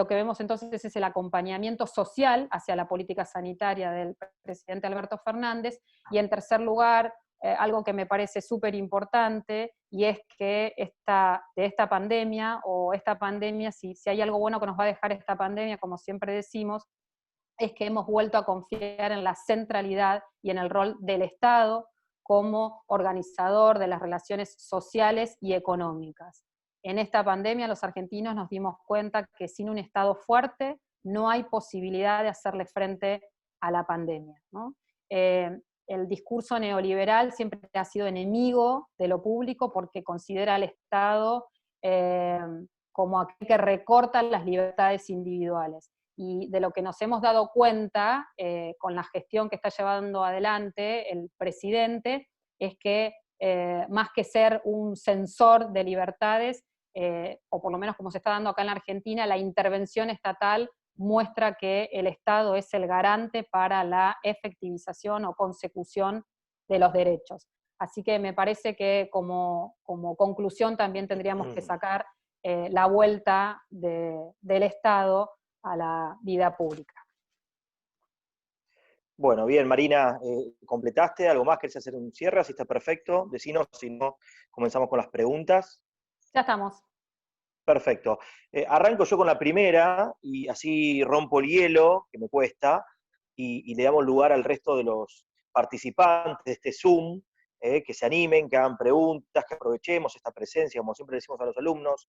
F: que vemos entonces es el acompañamiento social hacia la política sanitaria del presidente Alberto Fernández, y en tercer lugar, algo que me parece súper importante, y es que de esta pandemia, si hay algo bueno que nos va a dejar esta pandemia, como siempre decimos, es que hemos vuelto a confiar en la centralidad y en el rol del Estado como organizador de las relaciones sociales y económicas. En esta pandemia los argentinos nos dimos cuenta que sin un Estado fuerte no hay posibilidad de hacerle frente a la pandemia, ¿no? El discurso neoliberal siempre ha sido enemigo de lo público porque considera al Estado como aquel que recorta las libertades individuales. Y de lo que nos hemos dado cuenta con la gestión que está llevando adelante el presidente es que más que ser un censor de libertades, o por lo menos como se está dando acá en la Argentina, la intervención estatal muestra que el Estado es el garante para la efectivización o consecución de los derechos. Así que me parece que como conclusión también tendríamos que sacar la vuelta del Estado a la vida pública.
G: Bueno, bien, Marina, ¿completaste? ¿Algo más? ¿Querés hacer un cierre? Si está perfecto, decinos, si no, comenzamos con las preguntas.
F: Ya estamos.
G: Perfecto. Arranco yo con la primera, y así rompo el hielo, que me cuesta, y le damos lugar al resto de los participantes de este Zoom, que se animen, que hagan preguntas, que aprovechemos esta presencia, como siempre decimos a los alumnos,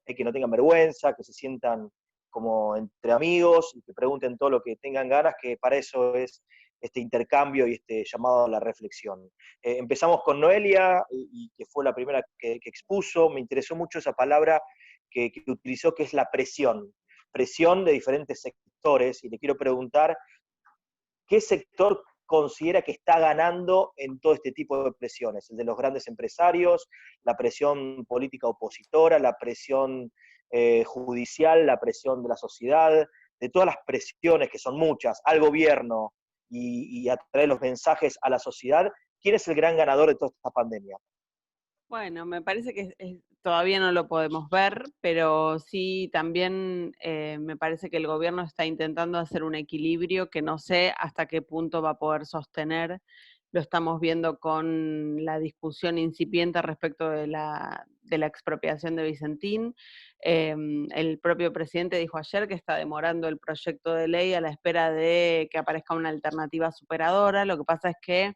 G: que no tengan vergüenza, que se sientan como entre amigos, y que pregunten todo lo que tengan ganas, que para eso es este intercambio y este llamado a la reflexión. Empezamos con Noelia, y que fue la primera que expuso. Me interesó mucho esa palabra que utilizó, que es la presión de diferentes sectores, y le quiero preguntar, ¿qué sector considera que está ganando en todo este tipo de presiones? El de los grandes empresarios, la presión política opositora, la presión judicial, la presión de la sociedad, de todas las presiones, que son muchas, al gobierno y a traer los mensajes a la sociedad. ¿Quién es el gran ganador de toda esta pandemia?
B: Bueno, me parece que todavía no lo podemos ver, pero sí también me parece que el gobierno está intentando hacer un equilibrio que no sé hasta qué punto va a poder sostener. Lo estamos viendo con la discusión incipiente respecto de la expropiación de Vicentín. El propio presidente dijo ayer que está demorando el proyecto de ley a la espera de que aparezca una alternativa superadora. Lo que pasa es que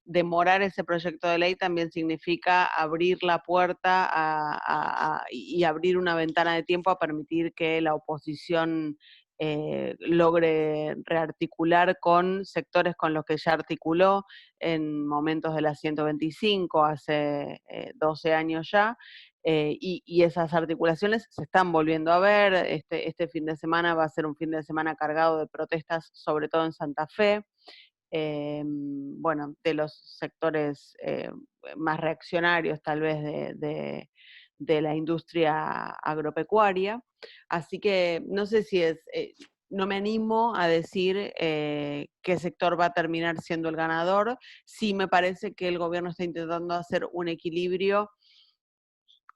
B: demorar ese proyecto de ley también significa abrir la puerta y abrir una ventana de tiempo a permitir que la oposición logre rearticular con sectores con los que ya articuló en momentos de la 125, hace 12 años ya, y esas articulaciones se están volviendo a ver. Este fin de semana va a ser un fin de semana cargado de protestas, sobre todo en Santa Fe, bueno, de los sectores más reaccionarios tal vez de la industria agropecuaria. Así que no sé si no me animo a decir qué sector va a terminar siendo el ganador. Sí me parece que el gobierno está intentando hacer un equilibrio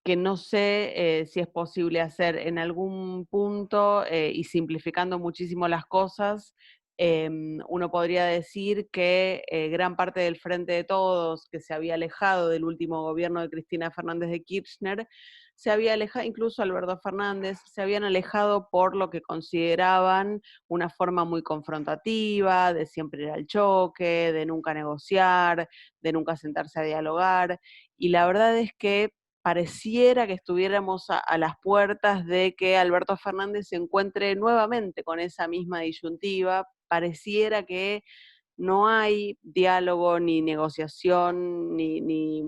B: que no sé si es posible hacer en algún punto, y simplificando muchísimo las cosas. Uno podría decir que gran parte del Frente de Todos, que se había alejado del último gobierno de Cristina Fernández de Kirchner, se había alejado, incluso Alberto Fernández, se habían alejado por lo que consideraban una forma muy confrontativa, de siempre ir al choque, de nunca negociar, de nunca sentarse a dialogar. Y la verdad es que pareciera que estuviéramos a las puertas de que Alberto Fernández se encuentre nuevamente con esa misma disyuntiva. Pareciera que no hay diálogo, ni negociación, ni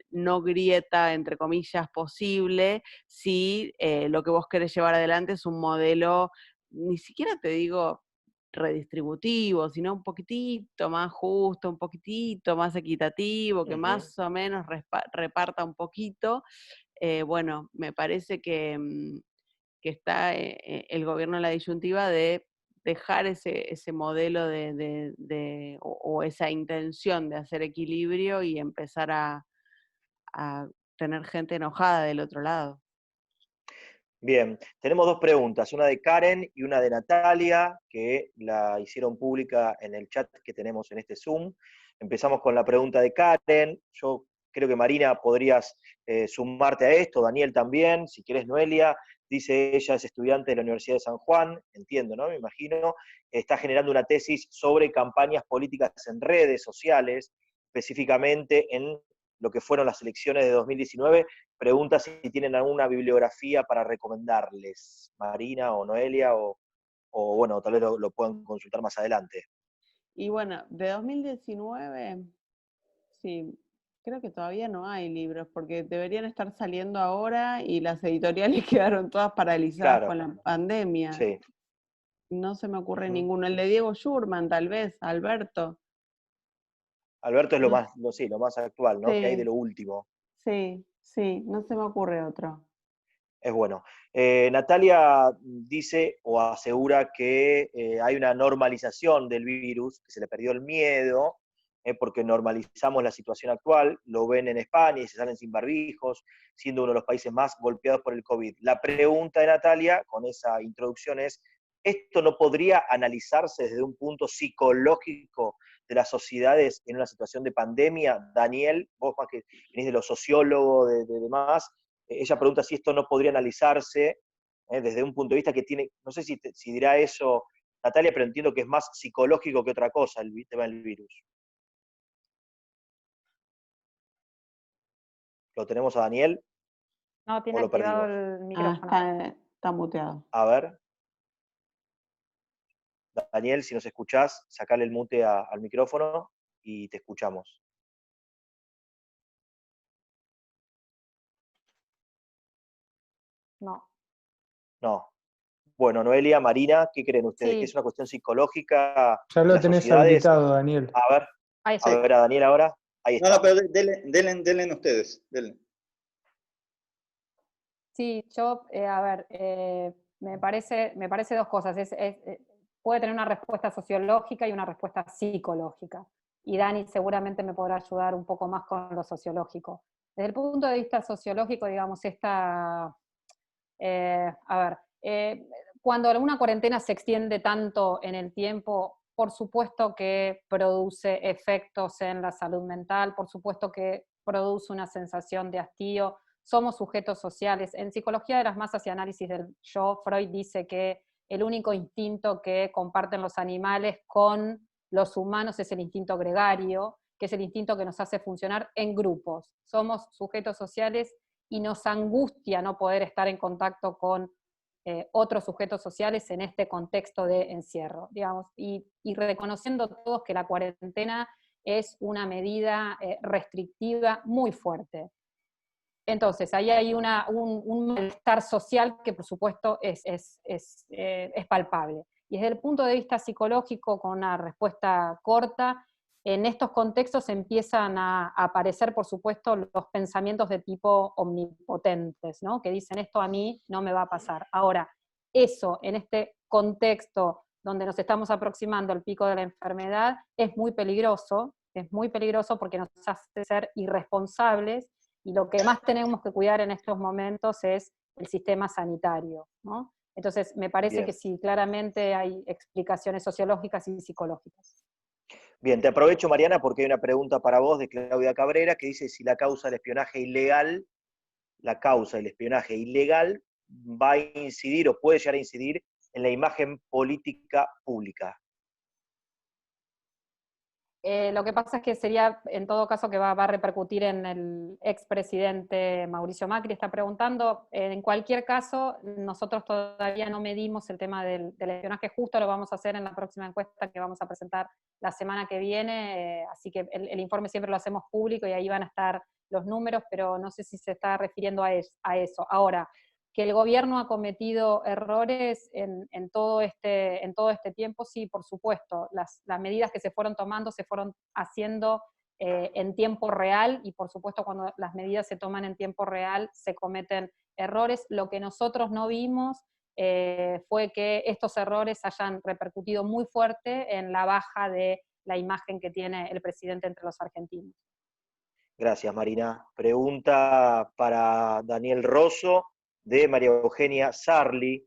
B: no grieta, entre comillas, posible, si lo que vos querés llevar adelante es un modelo, ni siquiera te digo redistributivo, sino un poquitito más justo, un poquitito más equitativo, que más o menos reparta un poquito. Bueno, me parece que está el gobierno en la disyuntiva de dejar ese modelo o esa intención de hacer equilibrio y empezar a tener gente enojada del otro lado.
G: Bien, tenemos dos preguntas, una de Karen y una de Natalia, que la hicieron pública en el chat que tenemos en este Zoom. Empezamos con la pregunta de Karen. Yo creo que Marina podrías sumarte a esto, Daniel también, si querés Noelia. Dice ella es estudiante de la Universidad de San Juan, entiendo, ¿no? Me imagino. Está generando una tesis sobre campañas políticas en redes sociales, específicamente en lo que fueron las elecciones de 2019. Pregunta si tienen alguna bibliografía para recomendarles, Marina o Noelia, o bueno, tal vez lo puedan consultar más adelante.
B: Y bueno, de 2019, sí, creo que todavía no hay libros, porque deberían estar saliendo ahora y las editoriales quedaron todas paralizadas con la pandemia.
G: Sí.
B: No se me ocurre ninguno. El de Diego Schurman, tal vez, Alberto.
G: Alberto es lo más actual, ¿no?
B: Sí.
G: Que hay de lo último.
B: Sí, no se me ocurre otro.
G: Es bueno. Natalia dice o asegura que hay una normalización del virus, que se le perdió el miedo, porque normalizamos la situación actual, lo ven en España y se salen sin barbijos, siendo uno de los países más golpeados por el COVID. La pregunta de Natalia, con esa introducción, es, ¿esto no podría analizarse desde un punto psicológico de las sociedades en una situación de pandemia? Daniel, vos más que venís de los sociólogos, de demás, ella pregunta si esto no podría analizarse desde un punto de vista que tiene, no sé si dirá eso Natalia, pero entiendo que es más psicológico que otra cosa el tema del virus. ¿Lo tenemos a Daniel?
F: No, tiene activado el micrófono.
B: Está muteado.
G: A ver. Daniel, si nos escuchás, sacale el mute al micrófono y te escuchamos.
F: No.
G: No. Bueno, Noelia, Marina, ¿qué creen ustedes?
F: Sí.
G: ¿Que es una cuestión psicológica?
A: Ya lo tenés
G: sociedades?
A: habilitado, Daniel.
G: A ver.
F: Ahí está.
G: A ver a Daniel ahora. Ahí está.
H: No, pero denle ustedes. Denle.
F: Sí, yo, a ver, me parece dos cosas. Puede tener una respuesta sociológica y una respuesta psicológica. Y Dani seguramente me podrá ayudar un poco más con lo sociológico. Desde el punto de vista sociológico, digamos, cuando una cuarentena se extiende tanto en el tiempo, por supuesto que produce efectos en la salud mental, por supuesto que produce una sensación de hastío. Somos sujetos sociales. En psicología de las masas y análisis del yo, Freud dice que el único instinto que comparten los animales con los humanos es el instinto gregario, que es el instinto que nos hace funcionar en grupos. Somos sujetos sociales y nos angustia no poder estar en contacto con otros sujetos sociales en este contexto de encierro, digamos, y reconociendo todos que la cuarentena es una medida restrictiva muy fuerte. Entonces, ahí hay un malestar social que por supuesto es palpable. Y desde el punto de vista psicológico, con una respuesta corta, en estos contextos empiezan a aparecer, por supuesto, los pensamientos de tipo omnipotentes, ¿no? Que dicen, esto a mí no me va a pasar. Ahora, eso, en este contexto donde nos estamos aproximando al pico de la enfermedad, es muy peligroso porque nos hace ser irresponsables, y lo que más tenemos que cuidar en estos momentos es el sistema sanitario, ¿no? Entonces, me parece que sí, claramente hay explicaciones sociológicas y psicológicas.
G: Bien, te aprovecho, Mariana, porque hay una pregunta para vos de Claudia Cabrera que dice si la causa del espionaje ilegal va a incidir o puede llegar a incidir en la imagen política pública.
F: Lo que pasa es que sería, en todo caso, que va a repercutir en el expresidente Mauricio Macri, está preguntando. En cualquier caso, nosotros todavía no medimos el tema del espionaje, justo lo vamos a hacer en la próxima encuesta que vamos a presentar la semana que viene, así que el informe siempre lo hacemos público y ahí van a estar los números, pero no sé si se está refiriendo a eso. Ahora, Que el gobierno ha cometido errores en todo este tiempo, sí, por supuesto. Las medidas que se fueron tomando se fueron haciendo en tiempo real, y por supuesto cuando las medidas se toman en tiempo real se cometen errores. Lo que nosotros no vimos fue que estos errores hayan repercutido muy fuerte en la baja de la imagen que tiene el presidente entre los argentinos.
G: Gracias, Marina. Pregunta para Daniel Rosso, de María Eugenia Sarli.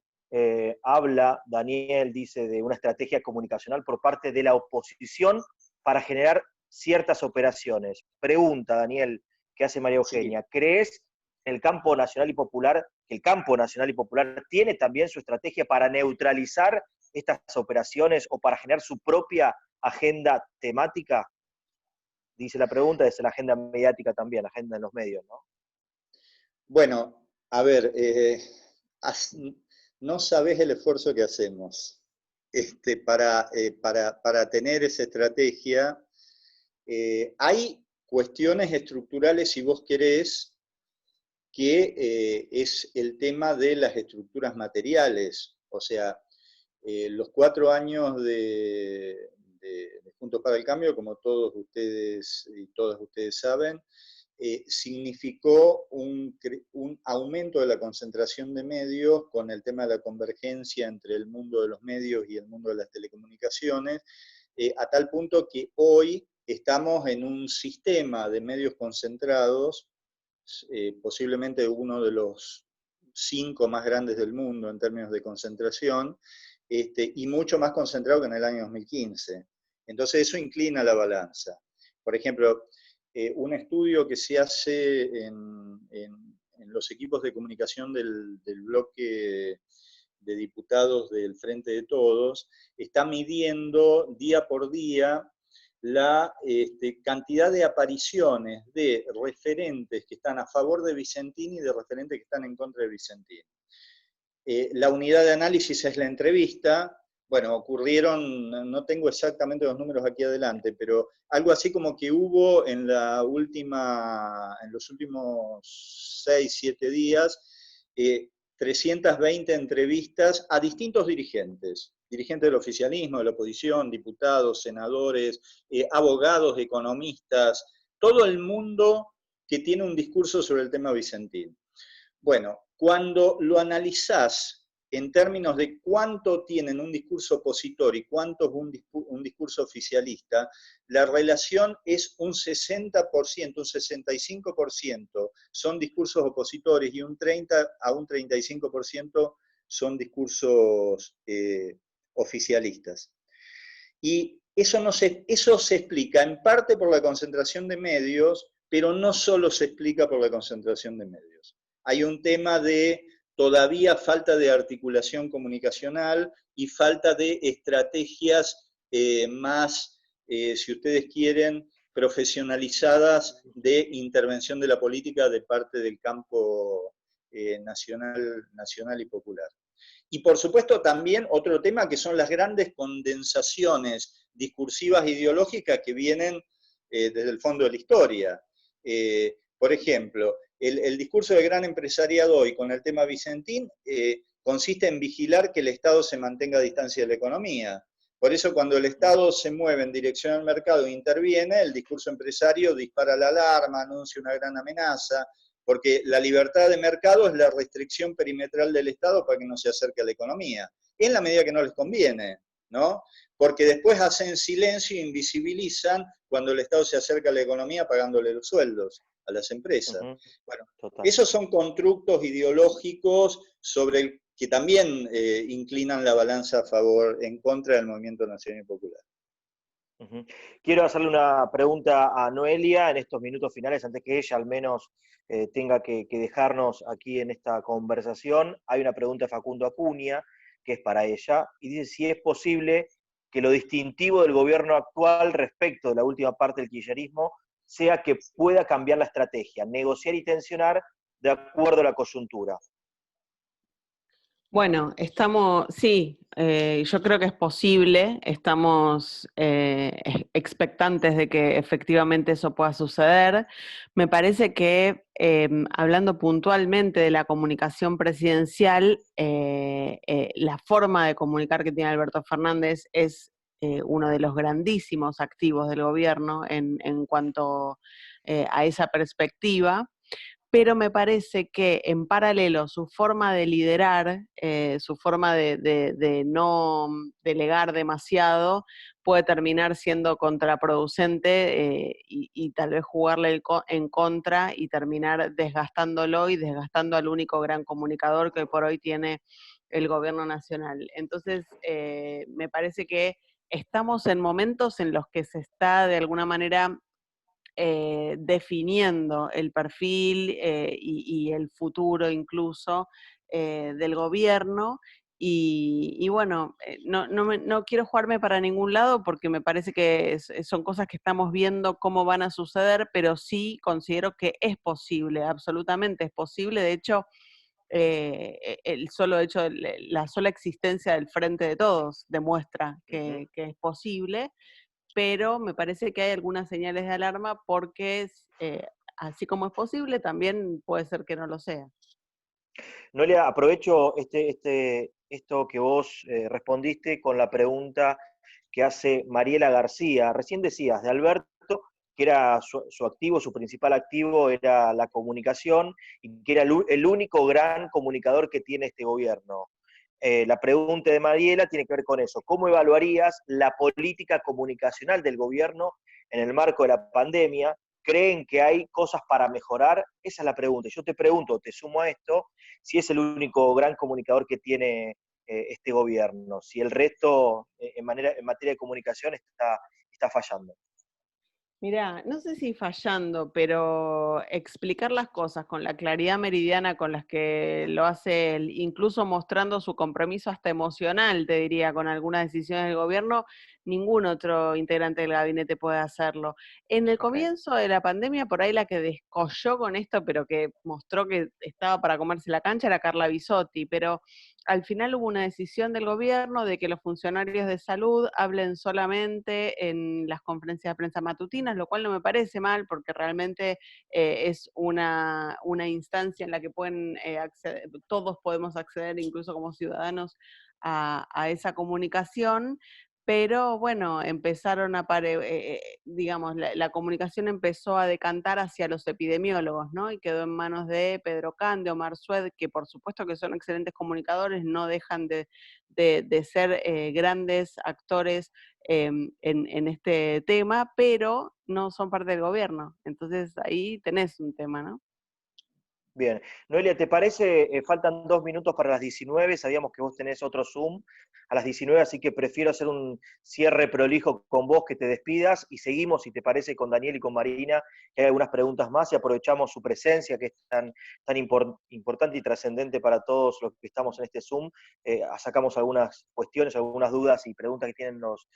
G: Habla, Daniel dice, de una estrategia comunicacional por parte de la oposición para generar ciertas operaciones. Pregunta, Daniel, ¿qué hace María Eugenia? Sí. ¿Crees en el campo nacional y popular, que el campo nacional y popular tiene también su estrategia para neutralizar estas operaciones o para generar su propia agenda temática? Dice la pregunta, es la agenda mediática también, la agenda en los medios, ¿no?
H: Bueno, a ver, no sabés el esfuerzo que hacemos para tener esa estrategia. Hay cuestiones estructurales, si vos querés, que es el tema de las estructuras materiales. O sea, los 4 años de Juntos para el Cambio, como todos ustedes y todas ustedes saben, significó un aumento de la concentración de medios con el tema de la convergencia entre el mundo de los medios y el mundo de las telecomunicaciones, a tal punto que hoy estamos en un sistema de medios concentrados, posiblemente uno de los 5 más grandes del mundo en términos de concentración, y mucho más concentrado que en el año 2015. Entonces eso inclina la balanza. Por ejemplo, un estudio que se hace en los equipos de comunicación del bloque de diputados del Frente de Todos, está midiendo día por día la cantidad de apariciones de referentes que están a favor de Vicentín y de referentes que están en contra de Vicentín. La unidad de análisis es la entrevista. Bueno, ocurrieron, no tengo exactamente los números aquí adelante, pero algo así como que hubo en los últimos 6, 7 días, 320 entrevistas a distintos dirigentes del oficialismo, de la oposición, diputados, senadores, abogados, economistas, todo el mundo que tiene un discurso sobre el tema Vicentín. Bueno, cuando lo analizás en términos de cuánto tienen un discurso opositor y cuánto es un discurso oficialista, la relación es un 60%, un 65% son discursos opositores y un 30 a un 35% son discursos oficialistas. Y eso se explica en parte por la concentración de medios, pero no solo se explica por la concentración de medios. Hay un tema de todavía falta de articulación comunicacional y falta de estrategias más, si ustedes quieren, profesionalizadas de intervención de la política de parte del campo nacional y popular. Y por supuesto también otro tema que son las grandes condensaciones discursivas e ideológicas que vienen desde el fondo de la historia. Por ejemplo, el discurso del gran empresariado hoy con el tema Vicentín consiste en vigilar que el Estado se mantenga a distancia de la economía. Por eso cuando el Estado se mueve en dirección al mercado e interviene, el discurso empresario dispara la alarma, anuncia una gran amenaza, porque la libertad de mercado es la restricción perimetral del Estado para que no se acerque a la economía, en la medida que no les conviene, ¿no? Porque después hacen silencio e invisibilizan cuando el Estado se acerca a la economía pagándole los sueldos a las empresas. Bueno, esos son constructos ideológicos sobre el que también inclinan la balanza a favor, en contra del movimiento nacional y popular.
G: Quiero hacerle una pregunta a Noelia en estos minutos finales, antes que ella al menos tenga que dejarnos aquí en esta conversación. Hay una pregunta de Facundo Acuña, que es para ella, y dice si es posible que lo distintivo del gobierno actual respecto de la última parte del kirchnerismo sea que pueda cambiar la estrategia, negociar y tensionar de acuerdo a la coyuntura.
B: Bueno, sí, yo creo que es posible, estamos expectantes de que efectivamente eso pueda suceder. Me parece que, hablando puntualmente de la comunicación presidencial, la forma de comunicar que tiene Alberto Fernández es uno de los grandísimos activos del gobierno en cuanto a esa perspectiva. Pero me parece que en paralelo su forma de liderar, su forma de no delegar demasiado, puede terminar siendo contraproducente y tal vez jugarle en contra y terminar desgastándolo y desgastando al único gran comunicador que hoy por hoy tiene el gobierno nacional. Entonces, me parece que estamos en momentos en los que se está de alguna manera definiendo el perfil y el futuro incluso del gobierno. Y bueno, no quiero jugarme para ningún lado porque me parece que son cosas que estamos viendo cómo van a suceder, pero sí considero que es posible, absolutamente es posible. De hecho, el solo hecho, la sola existencia del Frente de Todos demuestra que es posible. Pero me parece que hay algunas señales de alarma porque así como es posible, también puede ser que no lo sea.
G: Noelia, aprovecho esto que vos respondiste con la pregunta que hace Mariela García. Recién decías de Alberto que era su activo, su principal activo era la comunicación y que era el único gran comunicador que tiene este gobierno. La pregunta de Mariela tiene que ver con eso. ¿Cómo evaluarías la política comunicacional del gobierno en el marco de la pandemia? ¿Creen que hay cosas para mejorar? Esa es la pregunta. Yo te pregunto, te sumo a esto, si es el único gran comunicador que tiene este gobierno, si el resto en materia de comunicación está fallando.
B: Mirá, no sé si fallando, pero explicar las cosas con la claridad meridiana con las que lo hace él, incluso mostrando su compromiso hasta emocional, te diría, con algunas decisiones del gobierno, ningún otro integrante del gabinete puede hacerlo. En el comienzo de la pandemia, por ahí la que descolló con esto, pero que mostró que estaba para comerse la cancha, era Carla Bisotti, pero al final hubo una decisión del gobierno de que los funcionarios de salud hablen solamente en las conferencias de prensa matutinas, lo cual no me parece mal, porque realmente es una instancia en la que pueden acceder, todos podemos acceder, incluso como ciudadanos, a esa comunicación. Pero bueno, empezaron a digamos, la comunicación empezó a decantar hacia los epidemiólogos, ¿no? Y quedó en manos de Pedro Cande, Omar Sued, que por supuesto que son excelentes comunicadores, no dejan de ser grandes actores en este tema, pero no son parte del gobierno. Entonces ahí tenés un tema, ¿no?
G: Bien. Noelia, ¿te parece? Faltan 2 minutos para las 19, sabíamos que vos tenés otro Zoom a las 19, así que prefiero hacer un cierre prolijo con vos, que te despidas, y seguimos, si te parece, con Daniel y con Marina, que hay algunas preguntas más, y aprovechamos su presencia, que es tan importante y trascendente para todos los que estamos en este Zoom. Sacamos algunas cuestiones, algunas dudas y preguntas que tienen los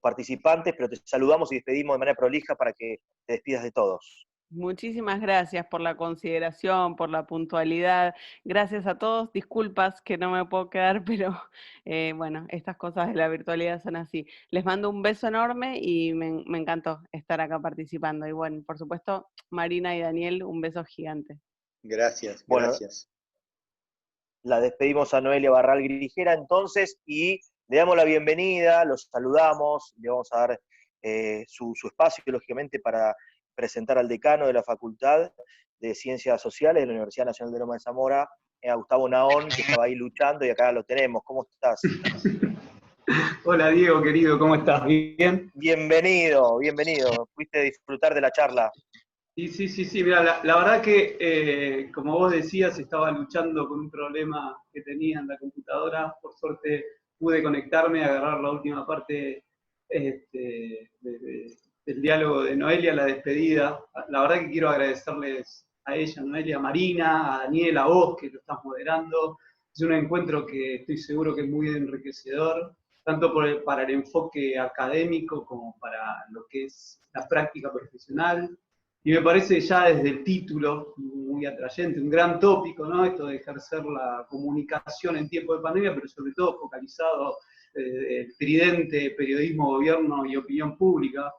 G: participantes, pero te saludamos y despedimos de manera prolija para que te despidas de todos.
B: Muchísimas gracias por la consideración, por la puntualidad. Gracias a todos. Disculpas que no me puedo quedar, pero bueno, estas cosas de la virtualidad son así. Les mando un beso enorme y me encantó estar acá participando. Y bueno, por supuesto, Marina y Daniel, un beso gigante.
H: Gracias,
G: bueno,
H: gracias.
G: La despedimos a Noelia Barral Grijera entonces y le damos la bienvenida, los saludamos, le vamos a dar su espacio, lógicamente, para presentar al decano de la Facultad de Ciencias Sociales de la Universidad Nacional de Loma de Zamora, a Gustavo Naón, que estaba ahí luchando y acá lo tenemos. ¿Cómo estás?
I: Hola Diego, querido, ¿cómo estás? ¿Bien?
G: Bienvenido. ¿Pudiste disfrutar de la charla?
I: Sí, mira, la verdad que, como vos decías, estaba luchando con un problema que tenía en la computadora. Por suerte pude conectarme, agarrar la última parte del diálogo de Noelia, la despedida. La verdad que quiero agradecerles a ella, Noelia, a Marina, a Daniel, a vos, que lo estás moderando. Es un encuentro que estoy seguro que es muy enriquecedor, tanto para el enfoque académico como para lo que es la práctica profesional. Y me parece ya desde el título muy atrayente, un gran tópico, ¿no? Esto de ejercer la comunicación en tiempo de pandemia, pero sobre todo focalizado el tridente periodismo, gobierno y opinión pública.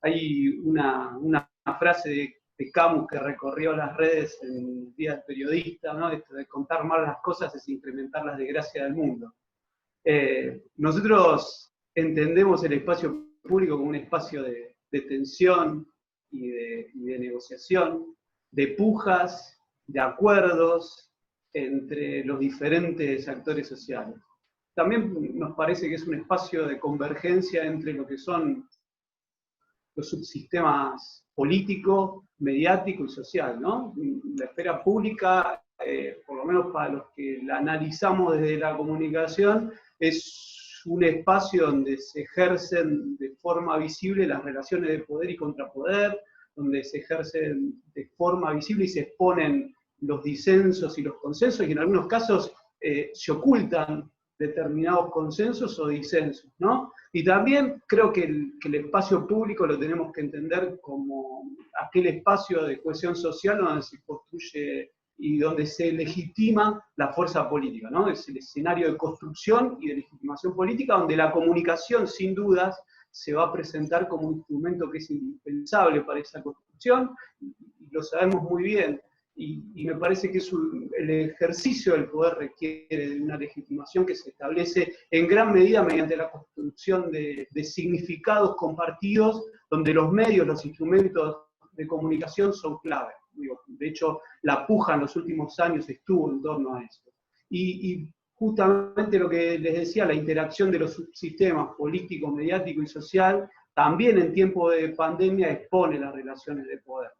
I: Hay una frase de Camus que recorrió las redes en el Día del Periodista, ¿no? Esto de contar mal las cosas es incrementar las desgracias del mundo. Nosotros entendemos el espacio público como un espacio de tensión y de negociación, de pujas, de acuerdos entre los diferentes actores sociales. También nos parece que es un espacio de convergencia entre lo que son los subsistemas político, mediático y social, ¿no? La esfera pública, por lo menos para los que la analizamos desde la comunicación, es un espacio donde se ejercen de forma visible las relaciones de poder y contrapoder, donde se ejercen de forma visible y se exponen los disensos y los consensos, y en algunos casos se ocultan determinados consensos o disensos, ¿no? Y también creo que el espacio público lo tenemos que entender como aquel espacio de cohesión social donde se construye y donde se legitima la fuerza política, ¿no? Es el escenario de construcción y de legitimación política donde la comunicación, sin dudas, se va a presentar como un instrumento que es indispensable para esa construcción, y lo sabemos muy bien. Y me parece que el ejercicio del poder requiere de una legitimación que se establece en gran medida mediante la construcción de significados compartidos, donde los medios, los instrumentos de comunicación son clave. De hecho, la puja en los últimos años estuvo en torno a eso. Y justamente lo que les decía, la interacción de los subsistemas político, mediático y social, también en tiempo de pandemia expone las relaciones de poder.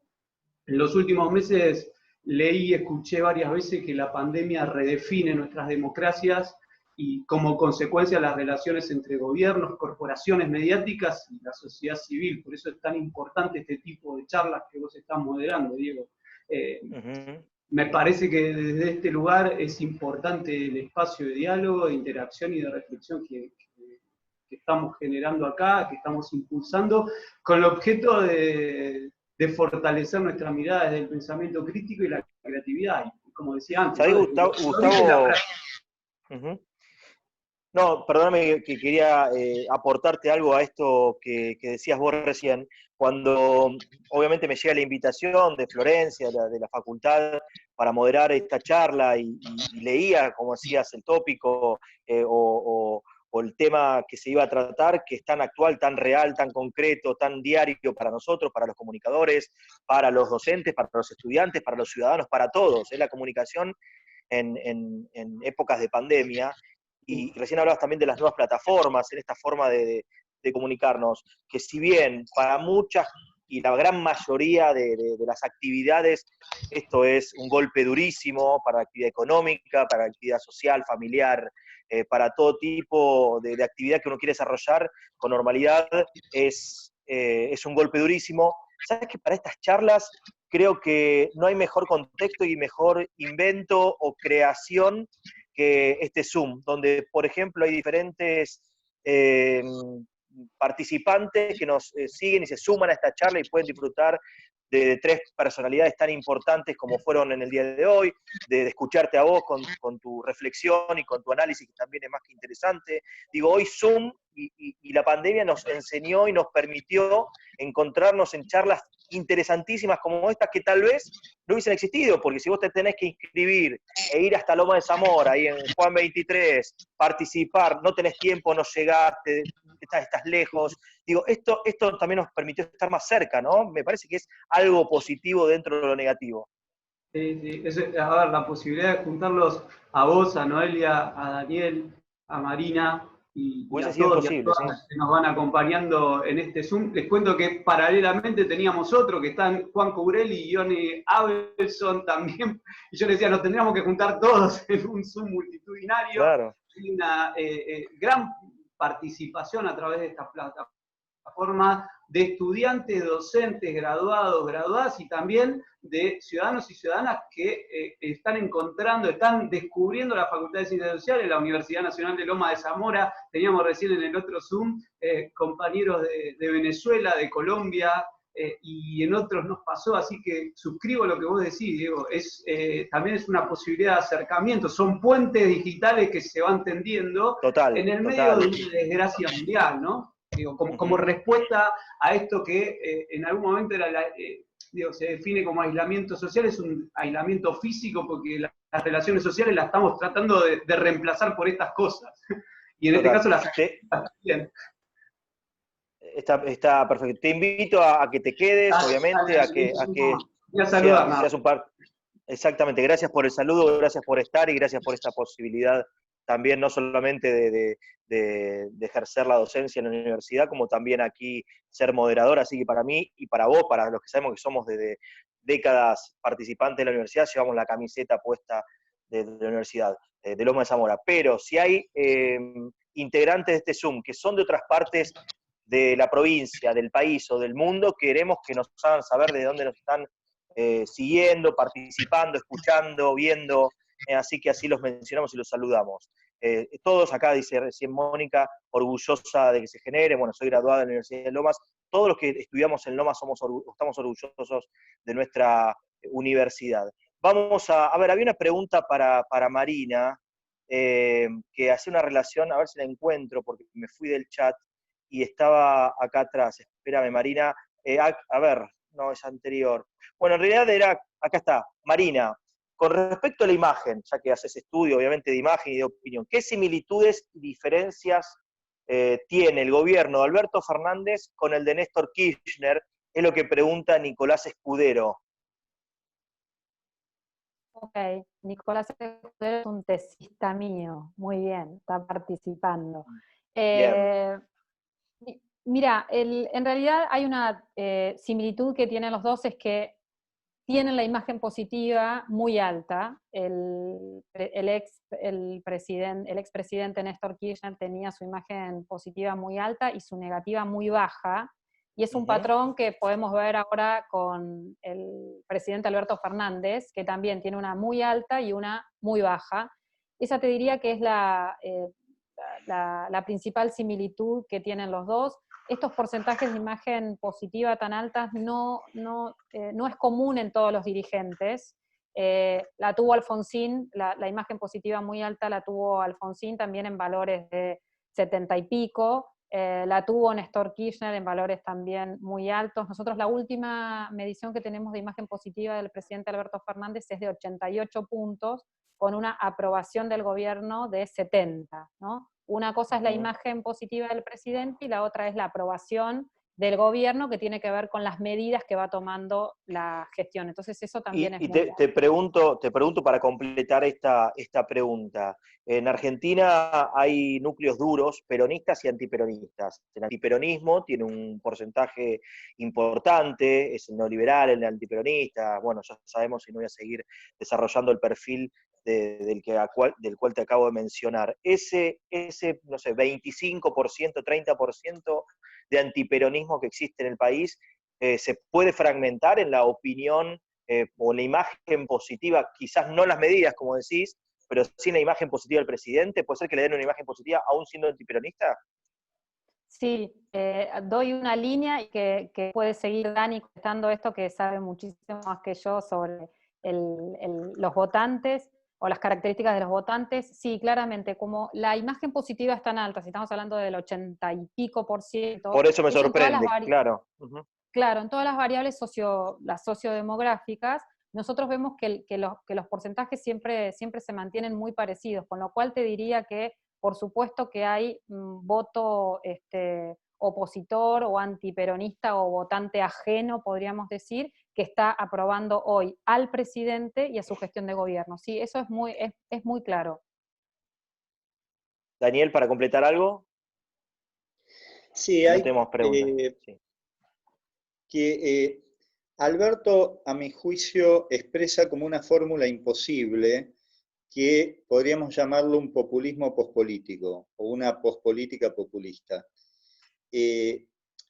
I: En los últimos meses leí y escuché varias veces que la pandemia redefine nuestras democracias y como consecuencia las relaciones entre gobiernos, corporaciones mediáticas y la sociedad civil. Por eso es tan importante este tipo de charlas que vos estás moderando, Diego. Me parece que desde este lugar es importante el espacio de diálogo, de interacción y de reflexión que estamos generando acá, que estamos impulsando, con el objeto de fortalecer nuestra mirada desde el pensamiento crítico y la creatividad. Y como decía antes,
G: ¿sabés,
I: ¿no?
G: Gustavo? No, perdóname que quería aportarte algo a esto que decías vos recién. Cuando obviamente me llega la invitación de Florencia, de la facultad, para moderar esta charla y leía, como decías, el tópico o el tema que se iba a tratar, que es tan actual, tan real, tan concreto, tan diario para nosotros, para los comunicadores, para los docentes, para los estudiantes, para los ciudadanos, para todos. Es la comunicación en épocas de pandemia. Y recién hablabas también de las nuevas plataformas, en esta forma de comunicarnos, que si bien para muchas y la gran mayoría de las actividades esto es un golpe durísimo para la actividad económica, para la actividad social, familiar, para todo tipo de actividad que uno quiere desarrollar con normalidad, es un golpe durísimo. ¿Sabes que para estas charlas creo que no hay mejor contexto y mejor invento o creación que este Zoom, donde, por ejemplo, hay diferentes participantes que nos siguen y se suman a esta charla y pueden disfrutar de tres personalidades tan importantes como fueron en el día de hoy, de escucharte a vos con tu reflexión y con tu análisis, que también es más que interesante. Digo, hoy Zoom y la pandemia nos enseñó y nos permitió encontrarnos en charlas interesantísimas como estas que tal vez no hubiesen existido, porque si vos te tenés que inscribir e ir hasta Loma de Zamora, ahí en Juan 23, participar, no tenés tiempo, no llegaste, estás lejos. Digo, esto también nos permitió estar más cerca, ¿no? Me parece que es algo positivo dentro de lo negativo.
I: Sí. A ver, la posibilidad de juntarlos a vos, a Noelia, a Daniel, a Marina y a todos y a todas que nos van acompañando en este Zoom. Les cuento que paralelamente teníamos otro, que están Juan Courel y Johnny Abelson también, y yo les decía, nos tendríamos que juntar todos en un Zoom multitudinario. Claro. Hay una gran participación a través de esta plataforma de estudiantes, docentes, graduados, graduadas y también de ciudadanos y ciudadanas que están descubriendo la Facultad de Ciencias Sociales, la Universidad Nacional de Loma de Zamora. Teníamos recién en el otro Zoom compañeros de Venezuela, de Colombia, y en otros nos pasó, así que suscribo lo que vos decís, Diego, también es una posibilidad de acercamiento, son puentes digitales que se van tendiendo en el medio de una desgracia mundial, ¿no? Digo, como respuesta a esto que en algún momento era se define como aislamiento social, es un aislamiento físico porque las relaciones sociales las estamos tratando de reemplazar por estas cosas. Y en este caso las bien.
G: Está perfecto. Te invito a que te quedes, obviamente, a que seas un par. Exactamente, gracias por el saludo, gracias por estar y gracias por esta posibilidad también, no solamente de ejercer la docencia en la universidad, como también aquí ser moderador. Así que para mí y para vos, para los que sabemos que somos desde décadas participantes de la universidad, llevamos la camiseta puesta de la universidad, de Loma de Zamora. Pero si hay integrantes de este Zoom que son de otras partes de la provincia, del país o del mundo, queremos que nos hagan saber de dónde nos están siguiendo, participando, escuchando, viendo, así que así los mencionamos y los saludamos. Todos acá, dice recién Mónica, orgullosa de que se genere, bueno, soy graduada de la Universidad de Lomas, todos los que estudiamos en Lomas estamos orgullosos de nuestra universidad. Vamos a ver, había una pregunta para Marina, que hace una relación, a ver si la encuentro, porque me fui del chat, y estaba acá atrás. Espérame, Marina. A ver, no, es anterior. Bueno, en realidad era, acá está, Marina, con respecto a la imagen, ya que haces estudio, obviamente, de imagen y de opinión, ¿qué similitudes y diferencias tiene el gobierno de Alberto Fernández con el de Néstor Kirchner? Es lo que pregunta Nicolás Escudero.
F: Ok, Nicolás Escudero es un tesista mío, muy bien, está participando. Mira, en realidad hay una similitud que tienen los dos, es que tienen la imagen positiva muy alta. El expresidente Néstor Kirchner tenía su imagen positiva muy alta y su negativa muy baja, y es un patrón que podemos ver ahora con el presidente Alberto Fernández, que también tiene una muy alta y una muy baja. Esa te diría que es la principal similitud que tienen los dos. Estos porcentajes de imagen positiva tan altas no es común en todos los dirigentes. La tuvo Alfonsín, la imagen positiva muy alta la tuvo Alfonsín también en valores de 70 y pico, la tuvo Néstor Kirchner en valores también muy altos. Nosotros la última medición que tenemos de imagen positiva del presidente Alberto Fernández es de 88 puntos, con una aprobación del gobierno de 70, ¿no? Una cosa es la imagen positiva del presidente y la otra es la aprobación del gobierno, que tiene que ver con las medidas que va tomando la gestión. Entonces eso también es muy
G: te pregunto para completar esta pregunta. En Argentina hay núcleos duros, peronistas y antiperonistas. El antiperonismo tiene un porcentaje importante, es el neoliberal, el antiperonista, bueno, ya sabemos, y no voy a seguir desarrollando el perfil del cual te acabo de mencionar. Ese no sé, 25%, 30% de antiperonismo que existe en el país, se puede fragmentar en la opinión o la imagen positiva, quizás no las medidas, como decís, pero sí la imagen positiva del presidente. ¿Puede ser que le den una imagen positiva aún siendo antiperonista?
F: Sí, doy una línea y que puede seguir Dani contestando esto, que sabe muchísimo más que yo sobre los votantes o las características de los votantes. Sí, claramente, como la imagen positiva es tan alta, si estamos hablando del 80 y pico %.
G: Por eso me sorprende, claro.
F: Claro, en todas las variables las sociodemográficas, nosotros vemos que los porcentajes siempre se mantienen muy parecidos, con lo cual te diría que, por supuesto que hay voto opositor o antiperonista o votante ajeno, podríamos decir, que está aprobando hoy al presidente y a su gestión de gobierno. Sí, eso es muy claro.
G: Daniel, para completar algo.
H: Sí,
G: no tenemos preguntas.
H: Que Alberto, a mi juicio, expresa como una fórmula imposible que podríamos llamarlo un populismo pospolítico o una pospolítica populista.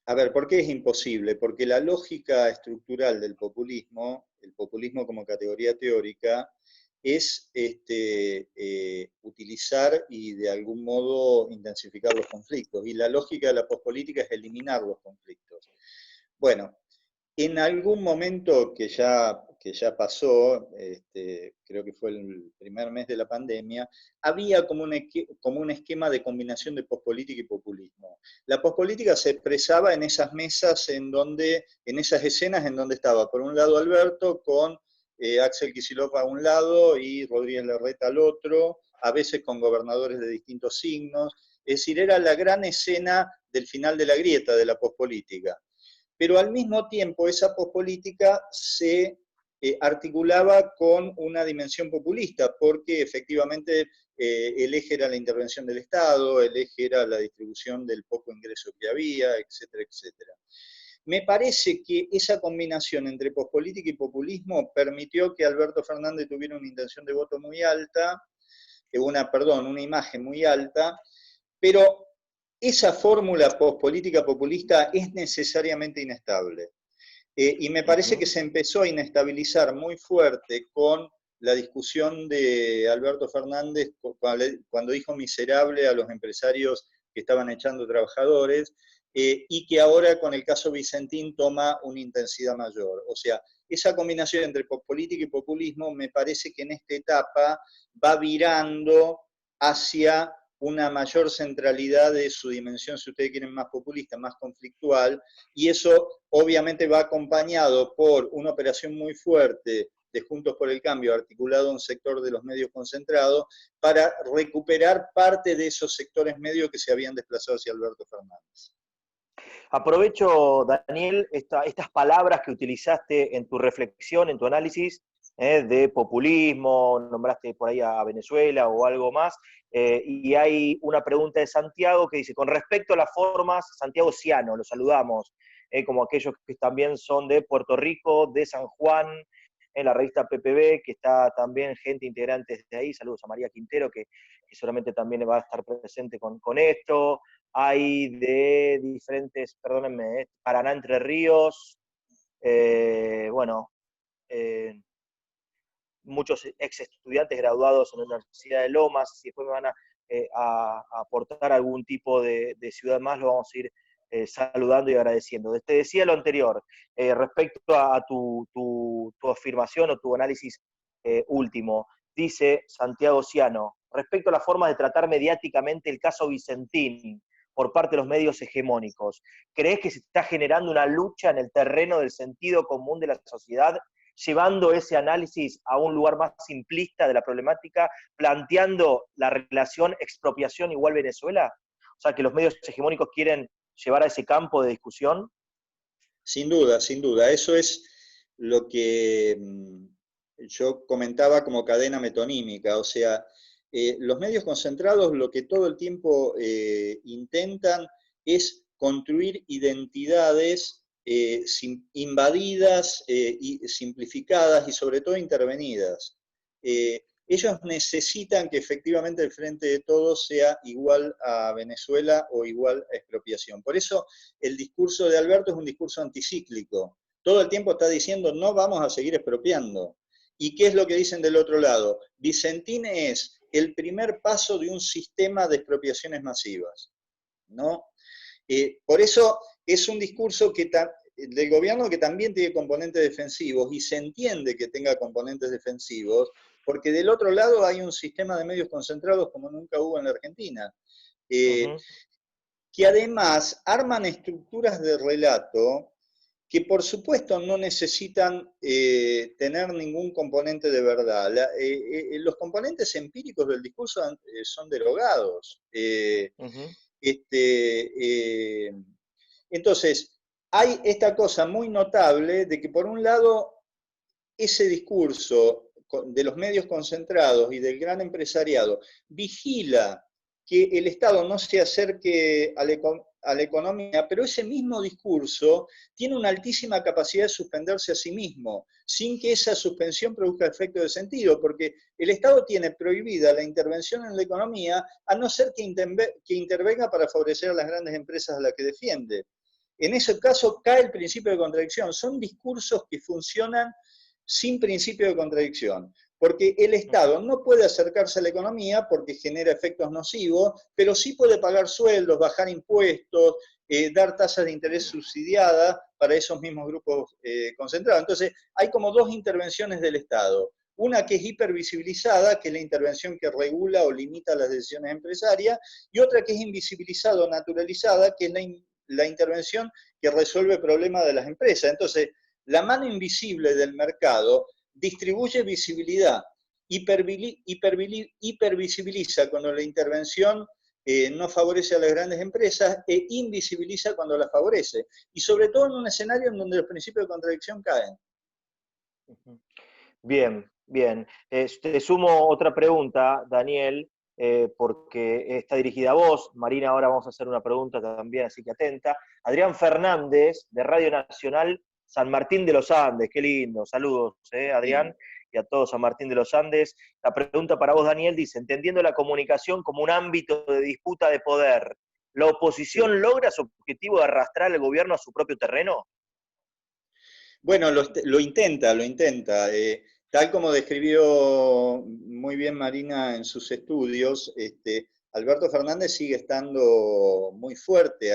H: A ver, ¿por qué es imposible? Porque la lógica estructural del populismo, el populismo como categoría teórica, es utilizar y de algún modo intensificar los conflictos. Y la lógica de la pospolítica es eliminar los conflictos. Bueno, en algún momento que ya pasó, creo que fue el primer mes de la pandemia, había como un esquema de combinación de pospolítica y populismo. La pospolítica se expresaba en esas mesas, en esas escenas en donde estaba, por un lado Alberto, con Axel Kicillof a un lado y Rodríguez Larreta al otro, a veces con gobernadores de distintos signos. Es decir, era la gran escena del final de la grieta de la pospolítica. Pero al mismo tiempo esa pospolítica se articulaba con una dimensión populista, porque efectivamente el eje era la intervención del Estado, el eje era la distribución del poco ingreso que había, etcétera, etcétera. Me parece que esa combinación entre pospolítica y populismo permitió que Alberto Fernández tuviera una intención de voto muy alta, una imagen muy alta, pero esa fórmula pospolítica populista es necesariamente inestable. Y me parece que se empezó a inestabilizar muy fuerte con la discusión de Alberto Fernández cuando dijo miserable a los empresarios que estaban echando trabajadores, y que ahora con el caso Vicentín toma una intensidad mayor. O sea, esa combinación entre pospolítica y populismo me parece que en esta etapa va virando hacia una mayor centralidad de su dimensión, si ustedes quieren, más populista, más conflictual, y eso obviamente va acompañado por una operación muy fuerte de Juntos por el Cambio, articulado a un sector de los medios concentrados, para recuperar parte de esos sectores medios que se habían desplazado hacia Alberto Fernández.
G: Aprovecho, Daniel, estas palabras que utilizaste en tu reflexión, en tu análisis, de populismo, nombraste por ahí a Venezuela o algo más, y hay una pregunta de Santiago que dice, con respecto a las formas, Santiago Ciano, lo saludamos, como aquellos que también son de Puerto Rico, de San Juan, en la revista PPB, que está también gente integrante de ahí, saludos a María Quintero, que seguramente también va a estar presente con esto. Hay de diferentes, perdónenme, Paraná, Entre Ríos, muchos ex estudiantes graduados en la Universidad de Lomas, si después me van a aportar algún tipo de ciudad más, lo vamos a ir saludando y agradeciendo. Te decía lo anterior, respecto a tu afirmación o tu análisis último, dice Santiago Ciano, respecto a las formas de tratar mediáticamente el caso Vicentín, por parte de los medios hegemónicos, ¿crees que se está generando una lucha en el terreno del sentido común de la sociedad, llevando ese análisis a un lugar más simplista de la problemática, planteando la relación expropiación igual Venezuela? O sea, que los medios hegemónicos quieren llevar a ese campo de discusión.
H: Sin duda, sin duda. Eso es lo que yo comentaba como cadena metonímica, o sea, los medios concentrados lo que todo el tiempo intentan es construir identidades invadidas y simplificadas y sobre todo intervenidas. Ellos necesitan que efectivamente el Frente de Todos sea igual a Venezuela o igual a expropiación. Por eso el discurso de Alberto es un discurso anticíclico. Todo el tiempo está diciendo no vamos a seguir expropiando. ¿Y qué es lo que dicen del otro lado? Vicentín es el primer paso de un sistema de expropiaciones masivas, ¿no? Por eso es un discurso del gobierno que también tiene componentes defensivos, y se entiende que tenga componentes defensivos, porque del otro lado hay un sistema de medios concentrados como nunca hubo en la Argentina, que además arman estructuras de relato que por supuesto no necesitan tener ningún componente de verdad. Los componentes empíricos del discurso son derogados. Entonces, hay esta cosa muy notable de que por un lado ese discurso de los medios concentrados y del gran empresariado vigila que el Estado no se acerque a la economía, pero ese mismo discurso tiene una altísima capacidad de suspenderse a sí mismo, sin que esa suspensión produzca efecto de sentido, porque el Estado tiene prohibida la intervención en la economía, a no ser que intervenga para favorecer a las grandes empresas a las que defiende. En ese caso cae el principio de contradicción. Son discursos que funcionan sin principio de contradicción, porque el Estado no puede acercarse a la economía porque genera efectos nocivos, pero sí puede pagar sueldos, bajar impuestos, dar tasas de interés subsidiadas para esos mismos grupos concentrados. Entonces, hay como dos intervenciones del Estado. Una que es hipervisibilizada, que es la intervención que regula o limita las decisiones empresarias, y otra que es invisibilizada o naturalizada, que es la intervención que resuelve problemas de las empresas. Entonces, la mano invisible del mercado distribuye visibilidad, hipervisibiliza cuando la intervención no favorece a las grandes empresas e invisibiliza cuando las favorece. Y sobre todo en un escenario en donde los principios de contradicción caen.
G: Bien, bien. Te sumo otra pregunta, Daniel, porque está dirigida a vos. Marina, ahora vamos a hacer una pregunta también, así que atenta. Adrián Fernández, de Radio Nacional San Martín de los Andes. Qué lindo. Saludos, Adrián, y a todos San Martín de los Andes. La pregunta para vos, Daniel, dice, entendiendo la comunicación como un ámbito de disputa de poder, ¿la oposición logra su objetivo de arrastrar al gobierno a su propio terreno?
H: Bueno, lo intenta. Tal como describió muy bien Marina en sus estudios, Alberto Fernández sigue estando muy fuerte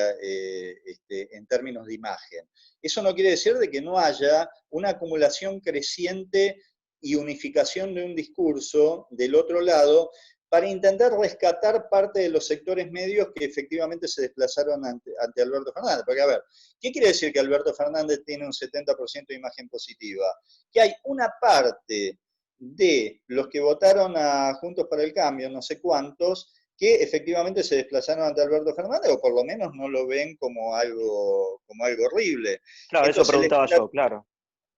H: en términos de imagen. Eso no quiere decir de que no haya una acumulación creciente y unificación de un discurso del otro lado para intentar rescatar parte de los sectores medios que efectivamente se desplazaron ante Alberto Fernández. Porque, a ver, ¿qué quiere decir que Alberto Fernández tiene un 70% de imagen positiva? Que hay una parte de los que votaron a Juntos para el Cambio, no sé cuántos, que efectivamente se desplazaron ante Alberto Fernández, o por lo menos no lo ven como algo horrible.
G: Claro,
H: entonces,
G: eso preguntaba yo, claro.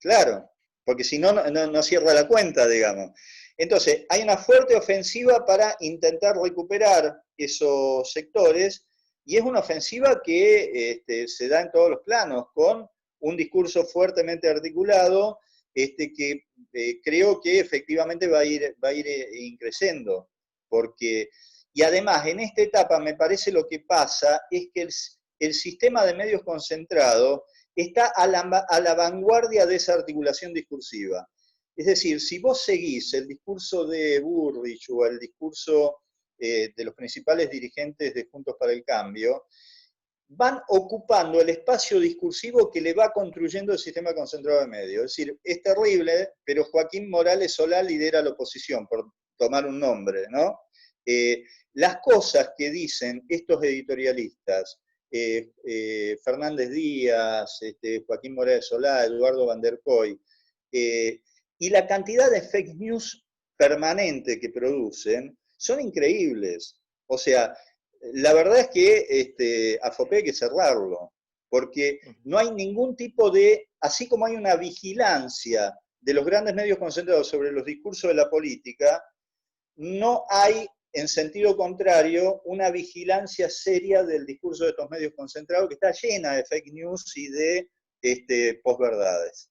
H: Claro, porque si no, no cierra la cuenta, digamos. Entonces, hay una fuerte ofensiva para intentar recuperar esos sectores, y es una ofensiva que se da en todos los planos, con un discurso fuertemente articulado, que creo que efectivamente va a ir increciendo. Y además, en esta etapa me parece lo que pasa es que el sistema de medios concentrados está a la vanguardia de esa articulación discursiva. Es decir, si vos seguís el discurso de Bullrich o el discurso de los principales dirigentes de Juntos para el Cambio, van ocupando el espacio discursivo que le va construyendo el sistema concentrado de medios. Es decir, es terrible, pero Joaquín Morales Solá lidera la oposición, por tomar un nombre, ¿no? Las cosas que dicen estos editorialistas, Fernández Díaz, Joaquín Morales Solá, Eduardo Van der Koy, y la cantidad de fake news permanente que producen son increíbles. O sea, la verdad es que a FOPE hay que cerrarlo, porque no hay ningún tipo de, así como hay una vigilancia de los grandes medios concentrados sobre los discursos de la política, no hay, en sentido contrario, una vigilancia seria del discurso de estos medios concentrados que está llena de fake news y de posverdades.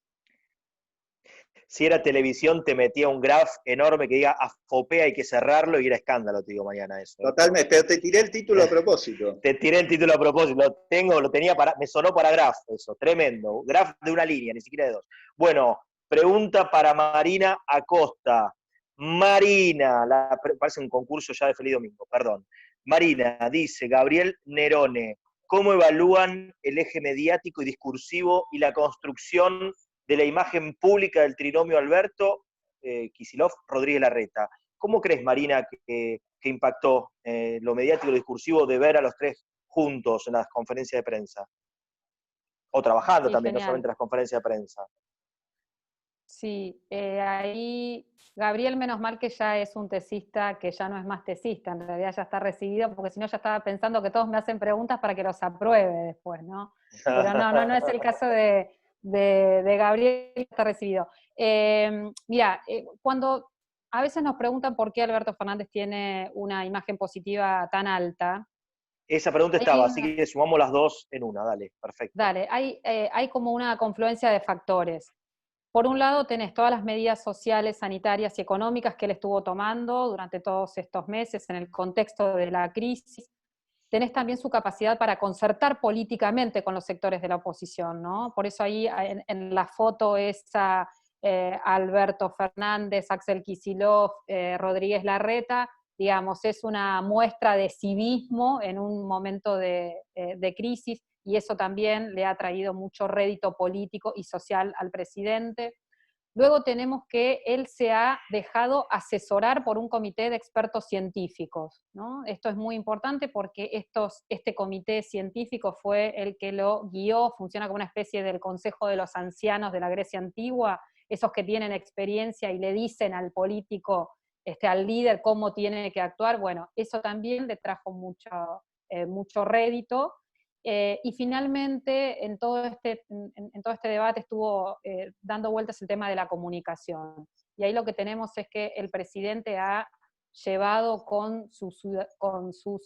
G: Si era televisión, te metía un graph enorme que diga AFOPE hay que cerrarlo y era escándalo, te digo mañana eso.
H: Totalmente, pero te tiré el título a propósito.
G: Te tiré el título a propósito, me sonó para graph eso, tremendo. Graph de una línea, ni siquiera de dos. Bueno, pregunta para Marina Acosta. Marina, parece un concurso ya de Feliz Domingo, perdón. Marina, dice Gabriel Nerone, ¿cómo evalúan el eje mediático y discursivo y la construcción de la imagen pública del trinomio Alberto, Kicillof, Rodríguez Larreta? ¿Cómo crees, Marina, que impactó lo mediático y lo discursivo de ver a los tres juntos en las conferencias de prensa? O trabajando también, genial. No solamente en las conferencias de prensa.
F: Sí, ahí Gabriel, menos mal que ya es un tesista, que ya no es más tesista, en realidad ya está recibido, porque si no ya estaba pensando que todos me hacen preguntas para que los apruebe después, ¿no? Pero no es el caso de Gabriel, está recibido. Mira, cuando a veces nos preguntan por qué Alberto Fernández tiene una imagen positiva tan alta.
G: Esa pregunta estaba, así que sumamos las dos en una, dale, perfecto.
F: Dale, hay como una confluencia de factores. Por un lado tenés todas las medidas sociales, sanitarias y económicas que él estuvo tomando durante todos estos meses en el contexto de la crisis. Tenés también su capacidad para concertar políticamente con los sectores de la oposición, ¿no? Por eso ahí en la foto esa Alberto Fernández, Axel Kicillof, Rodríguez Larreta, digamos, es una muestra de civismo en un momento de crisis, y eso también le ha traído mucho rédito político y social al presidente. Luego tenemos que él se ha dejado asesorar por un comité de expertos científicos, ¿no? Esto es muy importante porque este comité científico fue el que lo guió, funciona como una especie del Consejo de los Ancianos de la Grecia Antigua, esos que tienen experiencia y le dicen al político, al líder, cómo tiene que actuar. Bueno, eso también le trajo mucho rédito. Y finalmente, en todo este debate estuvo dando vueltas el tema de la comunicación. Y ahí lo que tenemos es que el presidente ha llevado con sus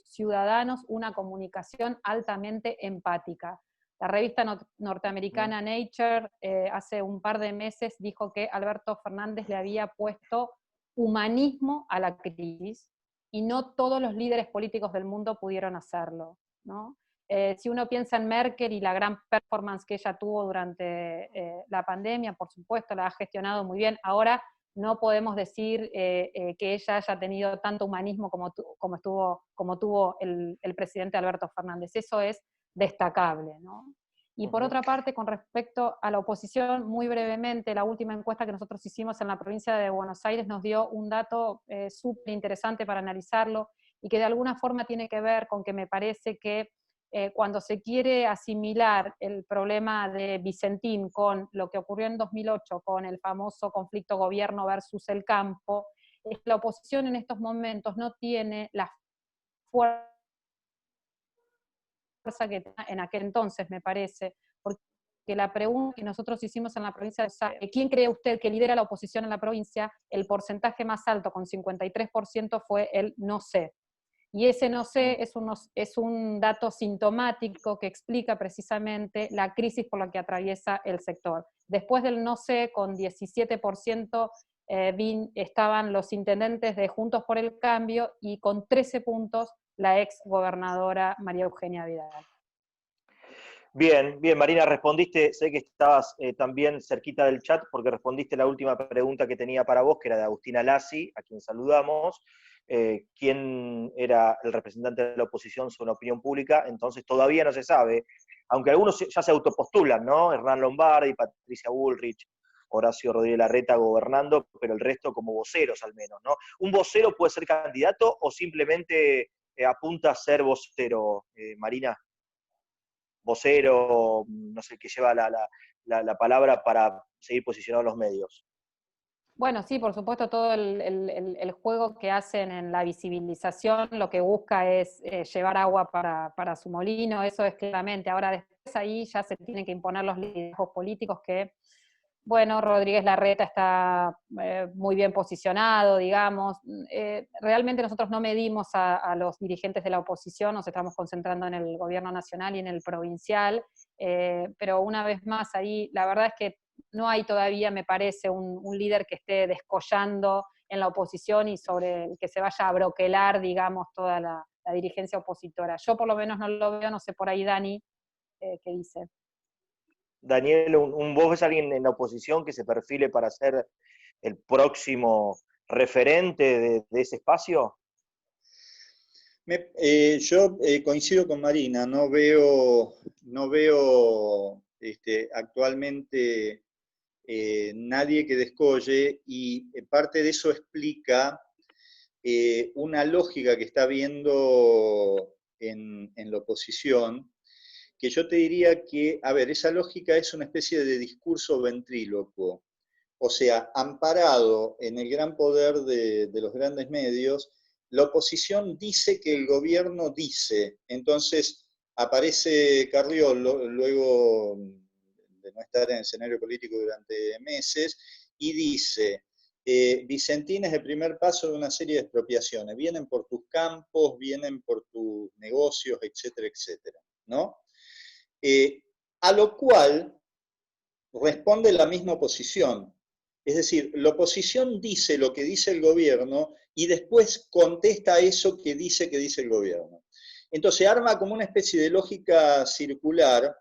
F: ciudadanos una comunicación altamente empática. La revista norteamericana Nature hace un par de meses dijo que Alberto Fernández le había puesto humanismo a la crisis, y no todos los líderes políticos del mundo pudieron hacerlo, ¿no? Si uno piensa en Merkel y la gran performance que ella tuvo durante la pandemia, por supuesto, la ha gestionado muy bien. Ahora no podemos decir que ella haya tenido tanto humanismo como tuvo el presidente Alberto Fernández. Eso es destacable, ¿no? Y por otra parte, con respecto a la oposición, muy brevemente, la última encuesta que nosotros hicimos en la provincia de Buenos Aires nos dio un dato súper interesante para analizarlo, y que de alguna forma tiene que ver con que me parece que cuando se quiere asimilar el problema de Vicentín con lo que ocurrió en 2008, con el famoso conflicto gobierno versus el campo, es que la oposición en estos momentos no tiene la fuerza que tenía en aquel entonces, me parece, porque la pregunta que nosotros hicimos en la provincia de ¿quién cree usted que lidera la oposición en la provincia? El porcentaje más alto, con 53%, fue el no sé. Y ese no sé es un dato sintomático que explica precisamente la crisis por la que atraviesa el sector. Después del no sé, con 17%, estaban los intendentes de Juntos por el Cambio, y con 13 puntos la ex gobernadora María Eugenia Vidal.
G: Bien, bien, Marina, respondiste, sé que estabas también cerquita del chat, porque respondiste la última pregunta que tenía para vos, que era de Agustina Lassi, a quien saludamos. Quién era el representante de la oposición sobre la opinión pública, entonces todavía no se sabe, aunque algunos ya se autopostulan, ¿no? Hernán Lombardi, Patricia Bullrich, Horacio Rodríguez Larreta gobernando, pero el resto como voceros al menos, ¿no? ¿Un vocero puede ser candidato o simplemente apunta a ser vocero, Marina? Vocero, no sé, que lleva la palabra para seguir posicionados en los medios.
F: Bueno, sí, por supuesto, todo el juego que hacen en la visibilización lo que busca es llevar agua para su molino, eso es claramente. Ahora después ahí ya se tienen que imponer los liderazgos políticos que, bueno, Rodríguez Larreta está muy bien posicionado, digamos. Realmente nosotros no medimos a los dirigentes de la oposición, nos estamos concentrando en el gobierno nacional y en el provincial, pero una vez más ahí, la verdad es que no hay todavía, me parece, un líder que esté descollando en la oposición y sobre el que se vaya a broquelar, digamos, toda la dirigencia opositora. Yo por lo menos no lo veo, no sé por ahí Dani, ¿qué dice?
G: Daniel, ¿vos ves a alguien en la oposición que se perfile para ser el próximo referente de ese espacio?
H: Yo coincido con Marina, no veo actualmente nadie que descolle, y parte de eso explica una lógica que está habiendo en la oposición, que yo te diría que, a ver, esa lógica es una especie de discurso ventrílocuo, o sea, amparado en el gran poder de los grandes medios, la oposición dice que el gobierno dice. Entonces aparece Carrió luego de no estar en el escenario político durante meses, y dice, Vicentín es el primer paso de una serie de expropiaciones, vienen por tus campos, vienen por tus negocios, etcétera, etcétera, ¿no? A lo cual responde la misma oposición. Es decir, la oposición dice lo que dice el gobierno y después contesta eso que dice el gobierno. Entonces arma como una especie de lógica circular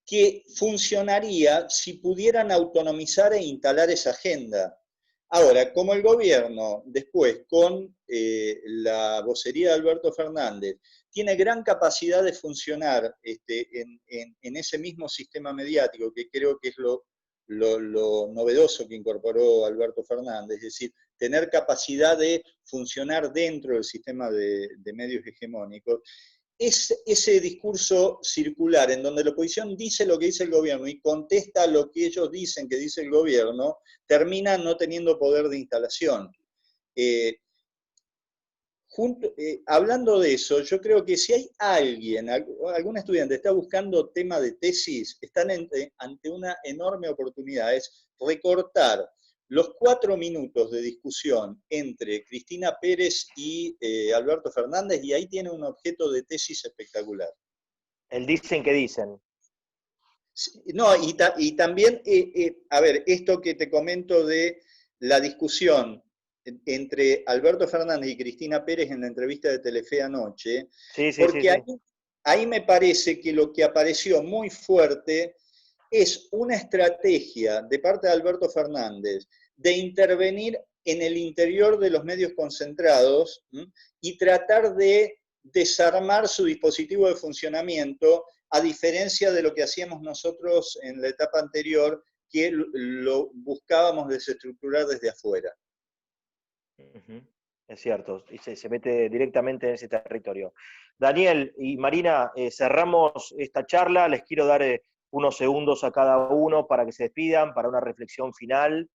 H: que funcionaría si pudieran autonomizar e instalar esa agenda. Ahora, como el gobierno, después, con la vocería de Alberto Fernández, tiene gran capacidad de funcionar en ese mismo sistema mediático, que creo que es lo novedoso que incorporó Alberto Fernández, es decir, tener capacidad de funcionar dentro del sistema de medios hegemónicos, es ese discurso circular en donde la oposición dice lo que dice el gobierno y contesta lo que ellos dicen que dice el gobierno, termina no teniendo poder de instalación. Hablando de eso, yo creo que si hay alguien, algún estudiante está buscando tema de tesis, están ante una enorme oportunidad, es recortar los 4 minutos de discusión entre Cristina Pérez y Alberto Fernández, y ahí tiene un objeto de tesis espectacular.
G: El dicen que dicen.
H: No, y también, a ver, esto que te comento de la discusión entre Alberto Fernández y Cristina Pérez en la entrevista de Telefe anoche, porque ahí me parece que lo que apareció muy fuerte es una estrategia de parte de Alberto Fernández de intervenir en el interior de los medios concentrados y tratar de desarmar su dispositivo de funcionamiento, a diferencia de lo que hacíamos nosotros en la etapa anterior, que lo buscábamos desestructurar desde afuera.
G: Es cierto, y se mete directamente en ese territorio. Daniel y Marina, cerramos esta charla, les quiero dar unos segundos a cada uno para que se despidan, para una reflexión final.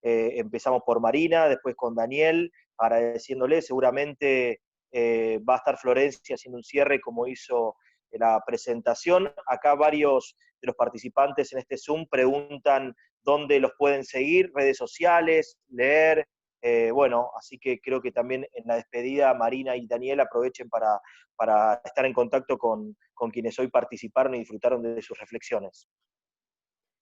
G: Empezamos por Marina, después con Daniel, agradeciéndole, seguramente va a estar Florencia haciendo un cierre como hizo la presentación. Acá varios de los participantes en este Zoom preguntan dónde los pueden seguir, redes sociales, leer. Bueno, así que creo que también en la despedida Marina y Daniel aprovechen para estar en contacto con quienes hoy participaron y disfrutaron de sus reflexiones.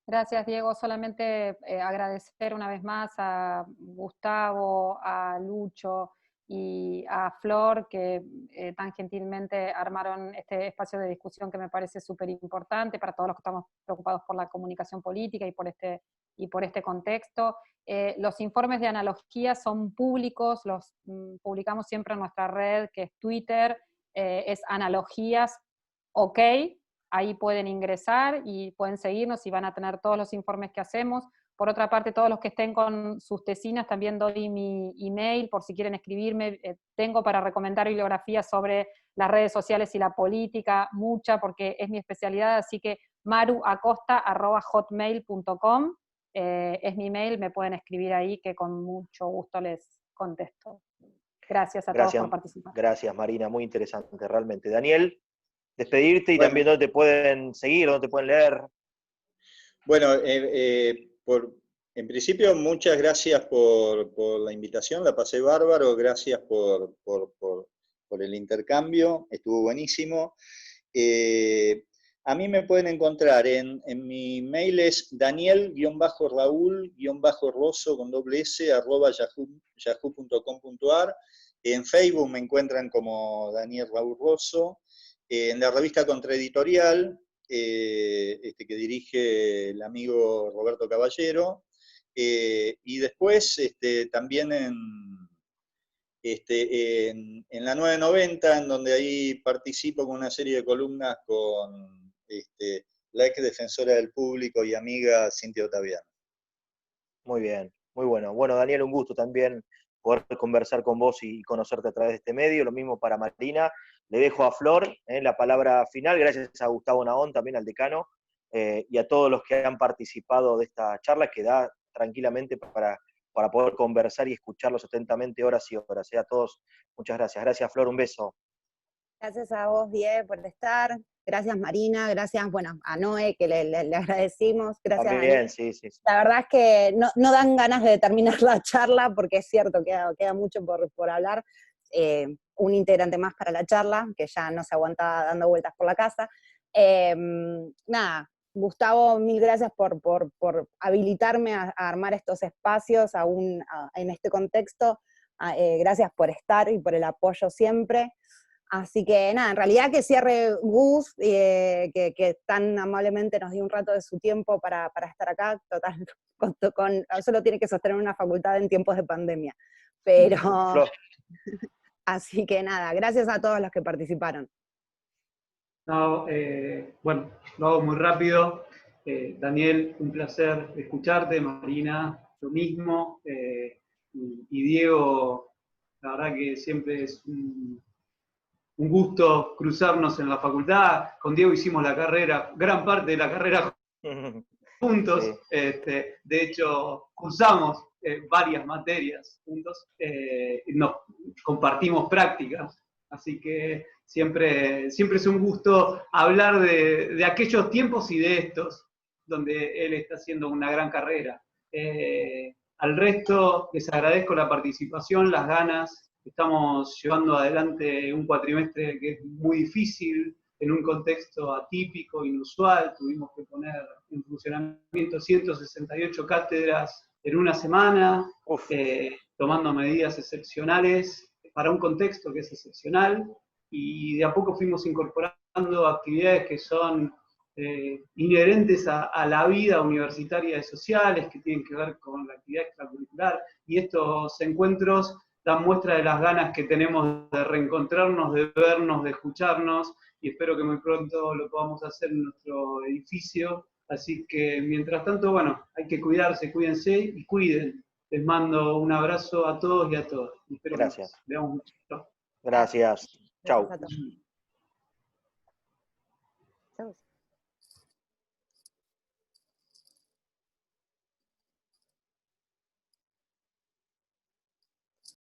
F: Gracias, Diego. Solamente agradecer una vez más a Gustavo, a Lucho y a Flor, que tan gentilmente armaron este espacio de discusión que me parece súper importante para todos los que estamos preocupados por la comunicación política y por este contexto. Los informes de analogía son públicos, los publicamos siempre en nuestra red, que es Twitter, es analogías, ok. Ahí pueden ingresar y pueden seguirnos y van a tener todos los informes que hacemos. Por otra parte, todos los que estén con sus tesinas, también doy mi email por si quieren escribirme. Tengo para recomendar bibliografías sobre las redes sociales y la política, mucha, porque es mi especialidad, así que maruacosta@hotmail.com es mi email, me pueden escribir ahí que con mucho gusto les contesto. Gracias a todos por participar.
G: Gracias, Marina, muy interesante, realmente. Daniel, despedirte y también dónde te pueden seguir, dónde te pueden leer.
H: Bueno, en principio, muchas gracias por la invitación, la pasé bárbaro, gracias por el intercambio, estuvo buenísimo. A mí me pueden encontrar en mi mail es daniel-raúl-rosso con @, yahoo.com.ar. En Facebook me encuentran como Daniel Raúl Rosso. En la revista Contraeditorial, que dirige el amigo Roberto Caballero, y después también en la 990, en donde ahí participo con una serie de columnas con la ex defensora del público y amiga Cintia Ottaviano.
G: Muy bien, muy bueno. Bueno, Daniel, un gusto también poder conversar con vos y conocerte a través de este medio. Lo mismo para Marina. Le dejo a Flor la palabra final, gracias a Gustavo Nahón, también al decano, y a todos los que han participado de esta charla, que da tranquilamente para poder conversar y escucharlos atentamente horas y horas. A todos, muchas gracias. Gracias, Flor, un beso.
E: Gracias a vos, Diego, por estar. Gracias, Marina. Gracias, a Noé, que le agradecimos. Gracias,
G: también, sí.
E: La verdad es que no dan ganas de terminar la charla, porque es cierto, queda mucho por hablar. Un integrante más para la charla, que ya no se aguanta dando vueltas por la casa. Nada, Gustavo, mil gracias por habilitarme a armar estos espacios en este contexto. Gracias por estar y por el apoyo siempre. Así que nada, en realidad que cierre Gus, que tan amablemente nos dio un rato de su tiempo para estar acá, total, solo tiene que sostener una facultad en tiempos de pandemia. Pero, así que nada, gracias a todos los que participaron.
I: No, bueno, lo hago muy rápido. Daniel, un placer escucharte, Marina, lo mismo. Y Diego, la verdad que siempre es un gusto cruzarnos en la facultad. Con Diego hicimos la carrera, gran parte de la carrera juntos.
G: Sí.
I: De hecho, cursamos varias materias juntos. Nos compartimos prácticas. Así que siempre es un gusto hablar de aquellos tiempos y de estos, donde él está haciendo una gran carrera. Al resto les agradezco la participación, las ganas. Estamos llevando adelante un cuatrimestre que es muy difícil, en un contexto atípico, inusual. Tuvimos que poner en funcionamiento 168 cátedras en una semana, tomando medidas excepcionales para un contexto que es excepcional, y de a poco fuimos incorporando actividades que son inherentes a la vida universitaria y sociales, que tienen que ver con la actividad extracurricular, y estos encuentros dan muestra de las ganas que tenemos de reencontrarnos, de vernos, de escucharnos, y espero que muy pronto lo podamos hacer en nuestro edificio. Así que, mientras tanto, bueno, hay que cuidarse, cuídense y cuiden. Les mando un abrazo a todos y a todas. Espero
G: Gracias.
I: que nos veamos.
G: Gracias. Chau.
E: Gracias a todos.